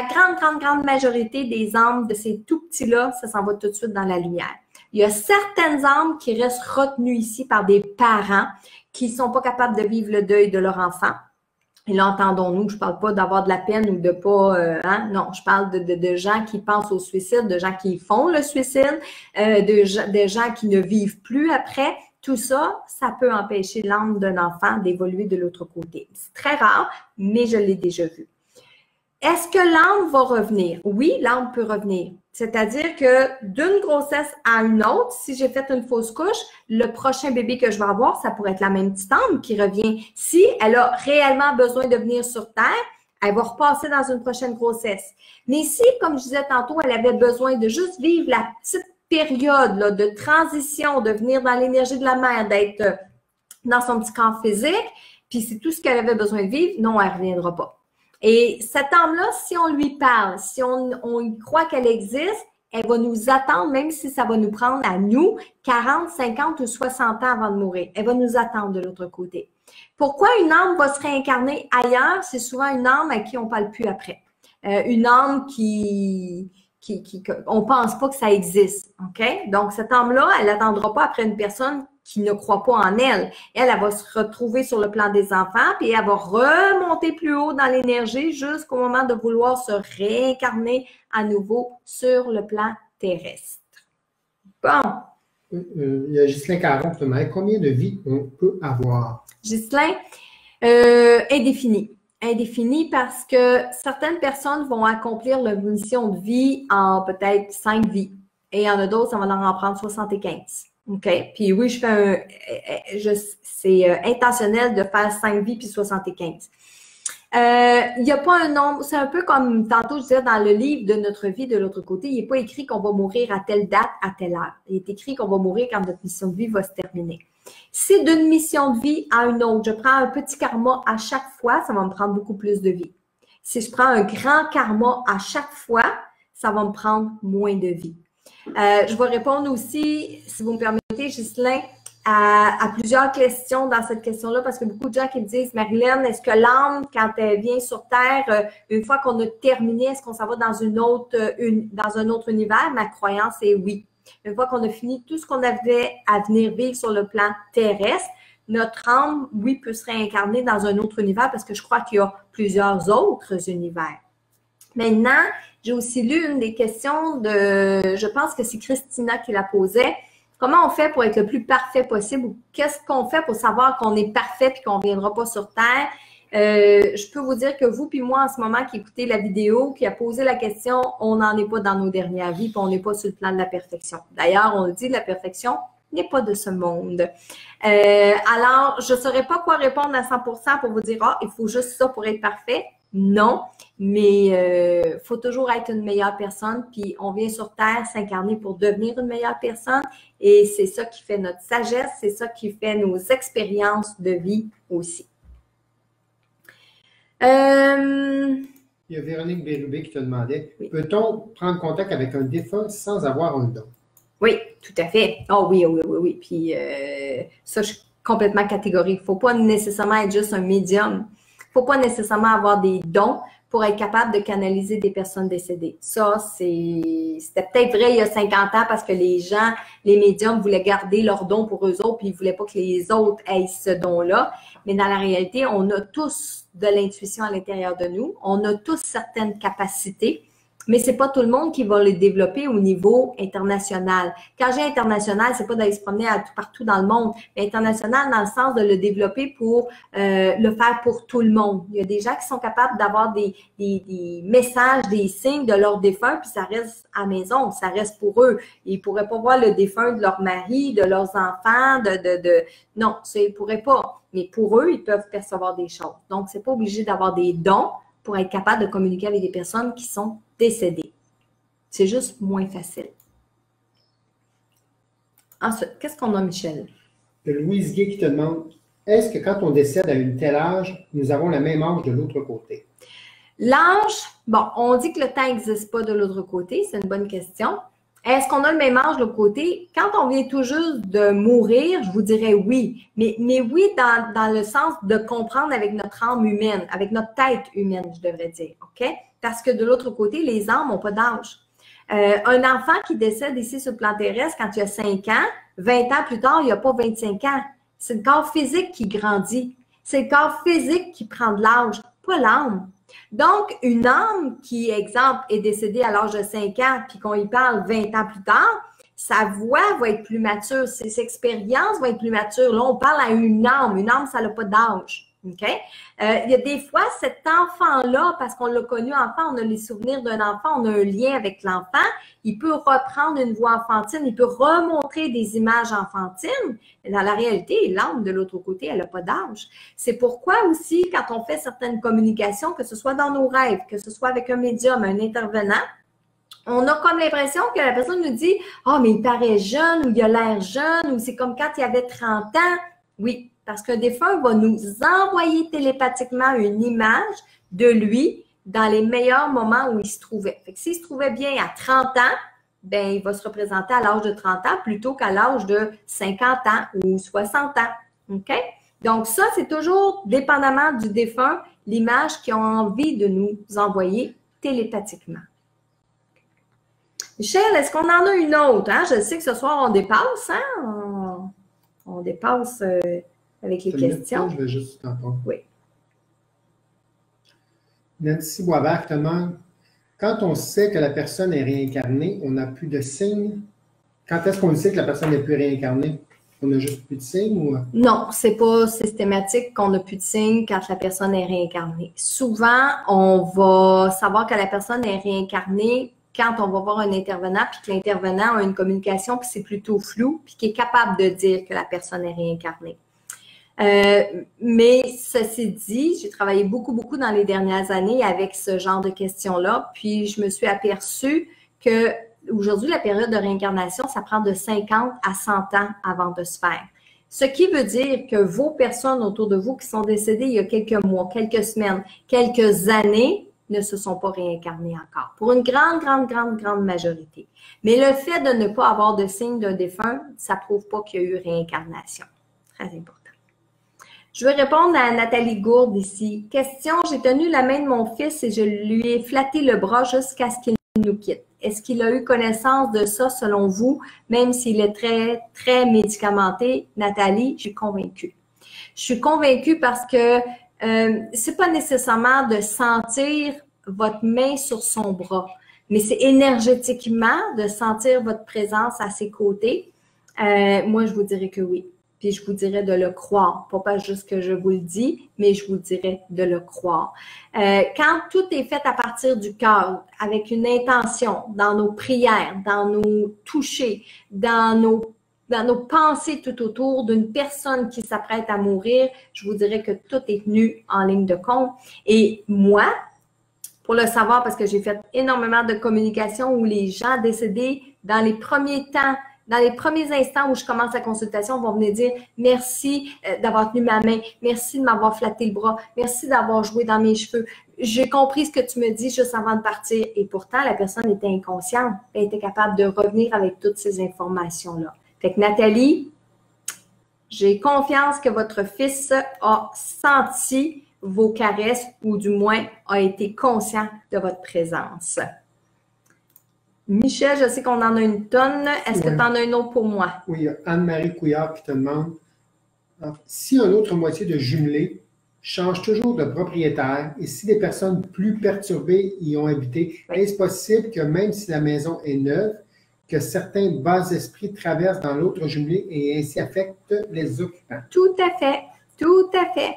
grande majorité des âmes de ces tout petits-là, ça s'en va tout de suite dans la lumière. Il y a certaines âmes qui restent retenues ici par des parents qui ne sont pas capables de vivre le deuil de leur enfant. Et là, entendons-nous, je ne parle pas d'avoir de la peine ou de pas... non, je parle de gens qui pensent au suicide, de gens qui font le suicide, de gens qui ne vivent plus après. Tout ça, ça peut empêcher l'âme d'un enfant d'évoluer de l'autre côté. C'est très rare, mais je l'ai déjà vu. Est-ce que l'âme va revenir? Oui, l'âme peut revenir. C'est-à-dire que d'une grossesse à une autre, si j'ai fait une fausse couche, le prochain bébé que je vais avoir, ça pourrait être la même petite âme qui revient. Si elle a réellement besoin de venir sur Terre, elle va repasser dans une prochaine grossesse. Mais si, comme je disais tantôt, elle avait besoin de juste vivre la petite période là, de transition, de venir dans l'énergie de la mère, d'être dans son petit corps physique, puis c'est tout ce qu'elle avait besoin de vivre, non, elle ne reviendra pas. Et cette âme-là, si on lui parle, si on y croit qu'elle existe, elle va nous attendre, même si ça va nous prendre à nous 40, 50 ou 60 ans avant de mourir. Elle va nous attendre de l'autre côté. Pourquoi une âme va se réincarner ailleurs? C'est souvent une âme à qui on ne parle plus après. Une âme on ne pense pas que ça existe. OK? Donc, cette âme-là, elle n'attendra pas après une personne qui ne croit pas en elle. Elle va se retrouver sur le plan des enfants, puis elle va remonter plus haut dans l'énergie jusqu'au moment de vouloir se réincarner à nouveau sur le plan terrestre. Bon. Il y a Ghislain Caron qui demande combien de vies on peut avoir? Ghislain, indéfini. Indéfini parce que certaines personnes vont accomplir leur mission de vie en peut-être 5 vies. Et il y en a d'autres, ça va leur en prendre 75. OK? Puis oui, c'est intentionnel de faire 5 vies puis 75. Il n'y a pas un nombre, c'est un peu comme tantôt je disais dans le livre de notre vie de l'autre côté, il n'est pas écrit qu'on va mourir à telle date, à telle heure. Il est écrit qu'on va mourir quand notre mission de vie va se terminer. Si d'une mission de vie à une autre, je prends un petit karma à chaque fois, ça va me prendre beaucoup plus de vie. Si je prends un grand karma à chaque fois, ça va me prendre moins de vie. Je vais répondre aussi, si vous me permettez, Ghislain, à plusieurs questions dans cette question-là, parce que beaucoup de gens qui me disent, Marilyn, est-ce que l'âme, quand elle vient sur Terre, une fois qu'on a terminé, est-ce qu'on s'en va dans dans un autre univers? Ma croyance est oui. Une fois qu'on a fini tout ce qu'on avait à venir vivre sur le plan terrestre, notre âme, oui, peut se réincarner dans un autre univers parce que je crois qu'il y a plusieurs autres univers. Maintenant, j'ai aussi lu une des questions je pense que c'est Christina qui la posait. Comment on fait pour être le plus parfait possible ou qu'est-ce qu'on fait pour savoir qu'on est parfait et qu'on ne viendra pas sur Terre? Je peux vous dire que vous puis moi, en ce moment, qui écoutez la vidéo, qui a posé la question, on n'en est pas dans nos dernières vies, puis on n'est pas sur le plan de la perfection. D'ailleurs, on dit la perfection n'est pas de ce monde. Alors, je ne saurais pas quoi répondre à 100% pour vous dire, ah, il faut juste ça pour être parfait. Non, mais faut toujours être une meilleure personne, puis on vient sur Terre s'incarner pour devenir une meilleure personne, et c'est ça qui fait notre sagesse, c'est ça qui fait nos expériences de vie aussi. Il y a Véronique Bérubé qui te demandait, oui, peut-on prendre contact avec un défunt sans avoir un don? Oui, tout à fait. Oh oui, oui, oui, oui. Puis ça, je suis complètement catégorique. Il ne faut pas nécessairement être juste un médium. Il ne faut pas nécessairement avoir des dons pour être capable de canaliser des personnes décédées. Ça, c'était peut-être vrai il y a 50 ans parce que les gens, les médiums voulaient garder leurs dons pour eux autres puis ils ne voulaient pas que les autres aient ce don-là. Mais dans la réalité, on a tous de l'intuition à l'intérieur de nous. On a tous certaines capacités. Mais c'est pas tout le monde qui va le développer au niveau international. Quand j'ai international, c'est pas d'aller se promener partout dans le monde, mais international dans le sens de le développer pour le faire pour tout le monde. Il y a des gens qui sont capables d'avoir des messages, des signes de leurs défunts, puis ça reste à la maison, ça reste pour eux. Ils pourraient pas voir le défunt de leur mari, de leurs enfants, non, ça ils pourraient pas. Mais pour eux, ils peuvent percevoir des choses. Donc, c'est pas obligé d'avoir des dons pour être capable de communiquer avec des personnes qui sont décédées. C'est juste moins facile. Ensuite, qu'est-ce qu'on a, Michel? Louise Gay qui te demande, est-ce que quand on décède à un tel âge, nous avons la même âge de l'autre côté? L'âge, bon, on dit que le temps n'existe pas de l'autre côté, c'est une bonne question. Est-ce qu'on a le même âge de l'autre côté? Quand on vient tout juste de mourir, je vous dirais oui. Mais oui dans le sens de comprendre avec notre âme humaine, avec notre tête humaine, je devrais dire, OK? Parce que de l'autre côté, les âmes n'ont pas d'âge. Un enfant qui décède ici sur le plan terrestre quand il a 5 ans, 20 ans plus tard, il n'a pas 25 ans. C'est le corps physique qui grandit. C'est le corps physique qui prend de l'âge, pas l'âme. Donc, une âme qui, exemple, est décédée à l'âge de 5 ans, puis qu'on y parle 20 ans plus tard, sa voix va être plus mature, ses expériences vont être plus matures. Là, on parle à une âme, ça n'a pas d'âge. OK? Il y a des fois, cet enfant-là, parce qu'on l'a connu enfant, on a les souvenirs d'un enfant, on a un lien avec l'enfant, il peut reprendre une voix enfantine, il peut remontrer des images enfantines, mais dans la réalité, l'âme de l'autre côté, elle n'a pas d'âge. C'est pourquoi aussi, quand on fait certaines communications, que ce soit dans nos rêves, que ce soit avec un médium, un intervenant, on a comme l'impression que la personne nous dit « Ah, mais il paraît jeune » ou « il a l'air jeune » ou « c'est comme quand il avait 30 ans ». Oui, parce qu'un défunt va nous envoyer télépathiquement une image de lui dans les meilleurs moments où il se trouvait. Fait que s'il se trouvait bien à 30 ans, ben il va se représenter à l'âge de 30 ans plutôt qu'à l'âge de 50 ans ou 60 ans. OK? Donc ça, c'est toujours, dépendamment du défunt, l'image qu'ils ont envie de nous envoyer télépathiquement. Michel, est-ce qu'on en a une autre? Hein? Je sais que ce soir, on dépasse. Hein? On dépasse avec les questions. Je vais juste t'entendre. Oui. Nancy Boisvert te demande, quand on sait que la personne est réincarnée, on n'a plus de signes. Quand est-ce qu'on sait que la personne n'est plus réincarnée? On n'a juste plus de signes ou... Non, c'est pas systématique qu'on n'a plus de signes quand la personne est réincarnée. Souvent, on va savoir que la personne est réincarnée quand on va voir un intervenant, puis que l'intervenant a une communication, puis c'est plutôt flou, puis qui est capable de dire que la personne est réincarnée. Mais ceci dit, j'ai travaillé beaucoup dans les dernières années avec ce genre de questions-là, puis je me suis aperçue que aujourd'hui, la période de réincarnation, ça prend de 50 à 100 ans avant de se faire. Ce qui veut dire que vos personnes autour de vous qui sont décédées il y a quelques mois, quelques semaines, quelques années, ne se sont pas réincarnées encore, pour une grande majorité. Mais le fait de ne pas avoir de signe d'un défunt, ça prouve pas qu'il y a eu réincarnation. Très important. Je vais répondre à Nathalie Gourde ici. Question, j'ai tenu la main de mon fils et je lui ai flatté le bras jusqu'à ce qu'il nous quitte. Est-ce qu'il a eu connaissance de ça selon vous, même s'il est très médicamenté? Nathalie, je suis convaincue. Je suis convaincue parce que c'est pas nécessairement de sentir votre main sur son bras, mais c'est énergétiquement de sentir votre présence à ses côtés. Moi, je vous dirais que oui. puis je vous dirais de le croire. Pas juste que je vous le dis, mais je vous dirais de le croire. Quand tout est fait à partir du cœur, avec une intention, dans nos prières, dans nos touchés, dans nos pensées tout autour d'une personne qui s'apprête à mourir, je vous dirais que tout est tenu en ligne de compte. Et moi, pour le savoir, parce que j'ai fait énormément de communication où les gens décédés dans les premiers temps, dans les premiers instants où je commence la consultation, vont venir dire « Merci d'avoir tenu ma main, merci de m'avoir flatté le bras, merci d'avoir joué dans mes cheveux. J'ai compris ce que tu me dis juste avant de partir. » Et pourtant, la personne était inconsciente. Elle était capable de revenir avec toutes ces informations-là. Fait que Nathalie, j'ai confiance que votre fils a senti vos caresses ou du moins a été conscient de votre présence. Michel, je sais qu'on en a une tonne. Est-ce que tu en as une autre pour moi? Oui, il y a Anne-Marie Couillard qui te demande si un autre moitié de jumelé change toujours de propriétaire et si des personnes plus perturbées y ont habité, est-ce possible que même si la maison est neuve, que certains bas esprits traversent dans l'autre jumelé et ainsi affectent les occupants? Tout à fait. Tout à fait.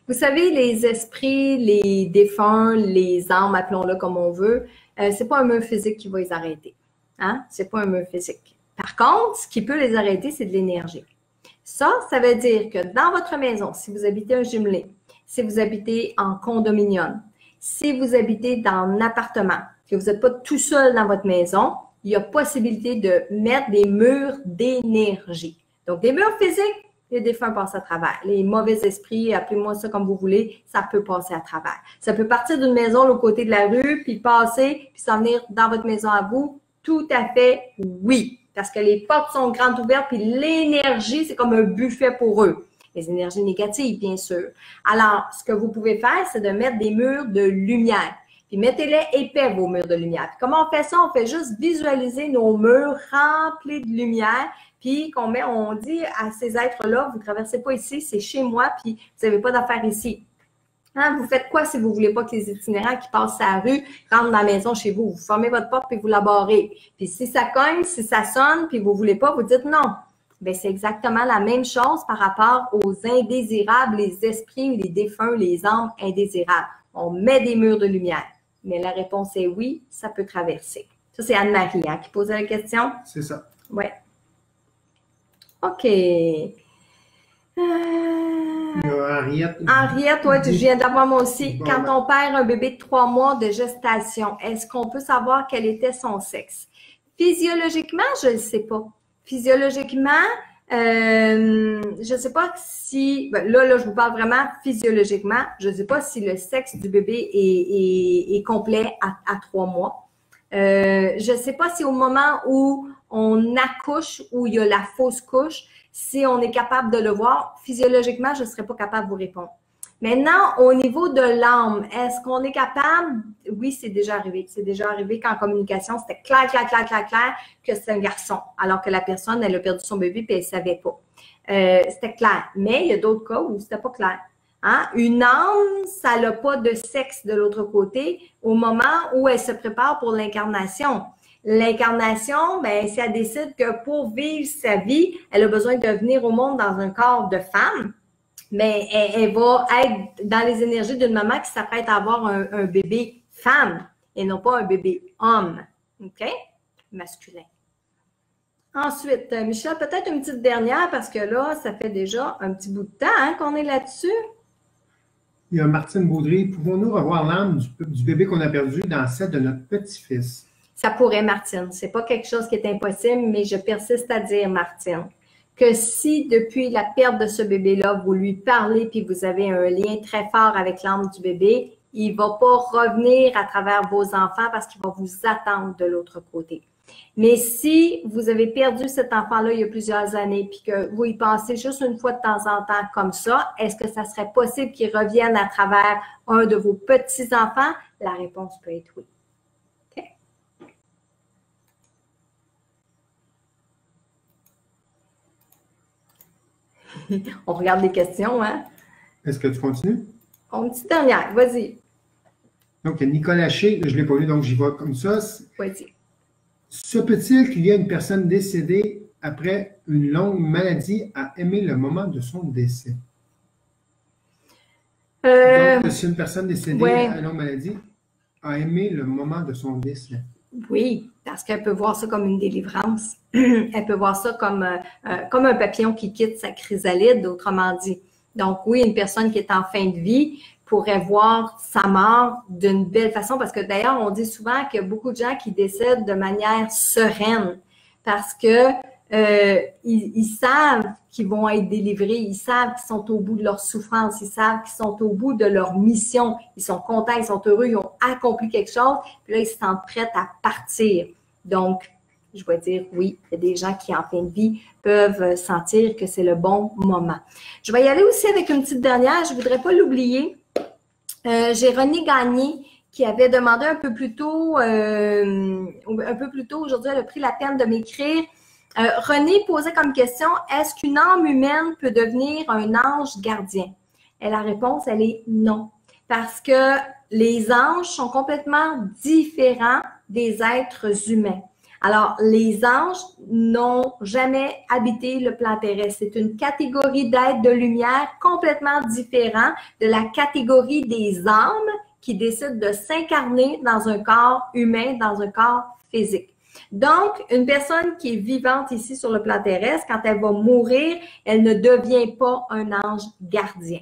Vous savez, les esprits, les défunts, les âmes, appelons-le comme on veut, c'est pas un mur physique qui va les arrêter. Hein? C'est pas un mur physique. Par contre, ce qui peut les arrêter, c'est de l'énergie. Ça veut dire que dans votre maison, si vous habitez un jumelé, si vous habitez en condominium, si vous habitez dans un appartement, que vous n'êtes pas tout seul dans votre maison, il y a possibilité de mettre des murs d'énergie. Donc, des murs physiques, les défunts passent à travers. Les mauvais esprits, appelez-moi ça comme vous voulez, ça peut passer à travers. Ça peut partir d'une maison, l'autre côté de la rue, puis passer, puis s'en venir dans votre maison à vous. Tout à fait, oui. Parce que les portes sont grandes ouvertes, puis l'énergie, c'est comme un buffet pour eux. Les énergies négatives, bien sûr. Alors, ce que vous pouvez faire, c'est de mettre des murs de lumière. Puis mettez-les épais, vos murs de lumière. Puis comment on fait ça? On fait juste visualiser nos murs remplis de lumière. Puis on dit à ces êtres-là, vous ne traversez pas ici, c'est chez moi, puis vous n'avez pas d'affaires ici. Hein, vous faites quoi si vous ne voulez pas que les itinérants qui passent à la rue rentrent dans la maison chez vous? Vous fermez votre porte puis vous la barrez. Puis si ça cogne, si ça sonne, puis vous ne voulez pas, vous dites non. Bien, c'est exactement la même chose par rapport aux indésirables, les esprits, les défunts, les âmes indésirables. On met des murs de lumière. Mais la réponse est oui, ça peut traverser. Ça, c'est Anne-Marie qui posait la question. C'est ça. Oui. OK. Henriette, toi, tu viens d'avoir moi aussi. Bon, quand on perd un bébé de 3 mois de gestation, est-ce qu'on peut savoir quel était son sexe? Physiologiquement, je ne sais pas. Physiologiquement, je ne sais pas si... Ben là, je vous parle vraiment physiologiquement. Je ne sais pas si le sexe du bébé est complet à 3 mois. Je ne sais pas si au moment où on accouche, où il y a la fausse couche, si on est capable de le voir, physiologiquement, je ne serais pas capable de vous répondre. Maintenant, au niveau de l'âme, est-ce qu'on est capable? Oui, c'est déjà arrivé. C'est déjà arrivé qu'en communication, c'était clair que c'est un garçon, alors que la personne, elle a perdu son bébé et elle ne savait pas. C'était clair. Mais il y a d'autres cas où c'était pas clair. Hein? Une âme, ça n'a pas de sexe de l'autre côté au moment où elle se prépare pour l'incarnation. L'incarnation, ben, si elle décide que pour vivre sa vie, elle a besoin de venir au monde dans un corps de femme, mais elle va être dans les énergies d'une maman qui s'apprête à avoir un bébé femme et non pas un bébé homme. OK? Masculin. Ensuite, Michel, peut-être une petite dernière parce que là, ça fait déjà un petit bout de temps qu'on est là-dessus. Il y a Martine Baudry. Pouvons-nous revoir l'âme du bébé qu'on a perdu dans celle de notre petit-fils? Ça pourrait, Martine. C'est pas quelque chose qui est impossible, mais je persiste à dire, Martine, que si depuis la perte de ce bébé-là, vous lui parlez puis vous avez un lien très fort avec l'âme du bébé, il va pas revenir à travers vos enfants parce qu'il va vous attendre de l'autre côté. Mais si vous avez perdu cet enfant-là il y a plusieurs années puis que vous y pensez juste une fois de temps en temps comme ça, est-ce que ça serait possible qu'il revienne à travers un de vos petits-enfants? La réponse peut être oui. On regarde les questions, hein? Est-ce que tu continues? Une petite dernière, vas-y. Donc, il y a Nicolas Haché, je ne l'ai pas lu, donc j'y vais comme ça. Vas-y. Se peut-il qu'il y ait une personne décédée après une longue maladie, a aimé le moment de son décès? Donc, si une personne décédée à une longue maladie a aimé le moment de son décès. Oui, parce qu'elle peut voir ça comme une délivrance. Elle peut voir ça comme un papillon qui quitte sa chrysalide, autrement dit. Donc oui, une personne qui est en fin de vie pourrait voir sa mort d'une belle façon, parce que d'ailleurs, on dit souvent qu'il y a beaucoup de gens qui décèdent de manière sereine, parce que ils savent qu'ils vont être délivrés, ils savent qu'ils sont au bout de leur souffrance, ils savent qu'ils sont au bout de leur mission, ils sont contents, ils sont heureux, ils ont accompli quelque chose, puis là, ils se sentent prêts à partir. Donc, je vais dire oui, il y a des gens qui, en fin de vie, peuvent sentir que c'est le bon moment. Je vais y aller aussi avec une petite dernière, je ne voudrais pas l'oublier. J'ai René Gagné qui avait demandé un peu plus tôt aujourd'hui, elle a pris la peine de m'écrire. René posait comme question, est-ce qu'une âme humaine peut devenir un ange gardien? Et la réponse, elle est non. Parce que les anges sont complètement différents des êtres humains. Alors, les anges n'ont jamais habité le plan terrestre. C'est une catégorie d'êtres de lumière complètement différent de la catégorie des âmes qui décident de s'incarner dans un corps humain, dans un corps physique. Donc, une personne qui est vivante ici sur le plan terrestre, quand elle va mourir, elle ne devient pas un ange gardien.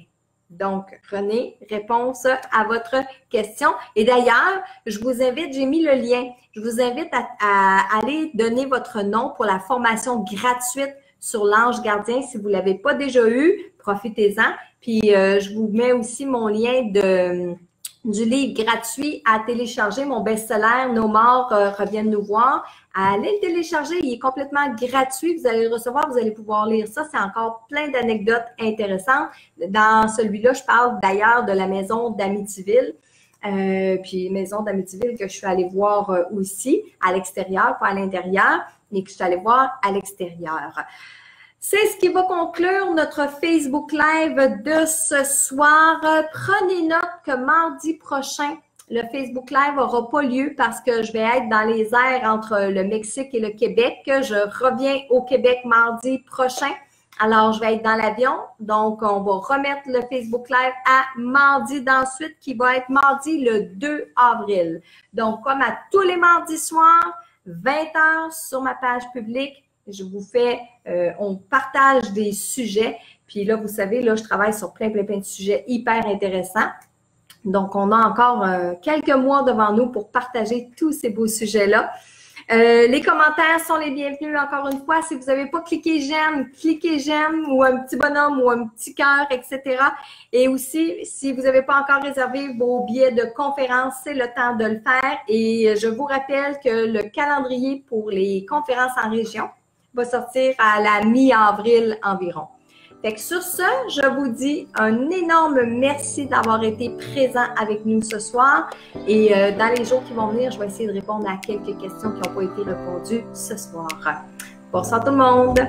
Donc, René, réponse à votre question. Et d'ailleurs, je vous invite, j'ai mis le lien, je vous invite à aller donner votre nom pour la formation gratuite sur l'ange gardien. Si vous ne l'avez pas déjà eu, profitez-en. Puis, je vous mets aussi mon lien du livre gratuit à télécharger, mon best-seller « Nos morts reviennent nous voir ». Allez le télécharger, il est complètement gratuit. Vous allez le recevoir, vous allez pouvoir lire ça. C'est encore plein d'anecdotes intéressantes. Dans celui-là, je parle d'ailleurs de la maison d'Amityville. Puis maison d'Amityville que je suis allée voir aussi à l'extérieur, pas à l'intérieur, mais que je suis allée voir à l'extérieur. C'est ce qui va conclure notre Facebook Live de ce soir. Prenez note que mardi prochain, le Facebook Live n'aura pas lieu parce que je vais être dans les airs entre le Mexique et le Québec. Je reviens au Québec mardi prochain. Alors, je vais être dans l'avion. Donc, on va remettre le Facebook Live à mardi d'ensuite, qui va être mardi le 2 avril. Donc, comme à tous les mardis soirs, 20h sur ma page publique, je vous fais, on partage des sujets. Puis là, vous savez, là, je travaille sur plein de sujets hyper intéressants. Donc, on a encore quelques mois devant nous pour partager tous ces beaux sujets-là. Les commentaires sont les bienvenus. Encore une fois, si vous n'avez pas cliqué j'aime ou un petit bonhomme ou un petit cœur, etc. Et aussi, si vous n'avez pas encore réservé vos billets de conférence, c'est le temps de le faire. Et je vous rappelle que le calendrier pour les conférences en région va sortir à la mi-avril environ. Fait que sur ce, je vous dis un énorme merci d'avoir été présent avec nous ce soir. Et dans les jours qui vont venir, je vais essayer de répondre à quelques questions qui n'ont pas été répondues ce soir. Bonsoir tout le monde!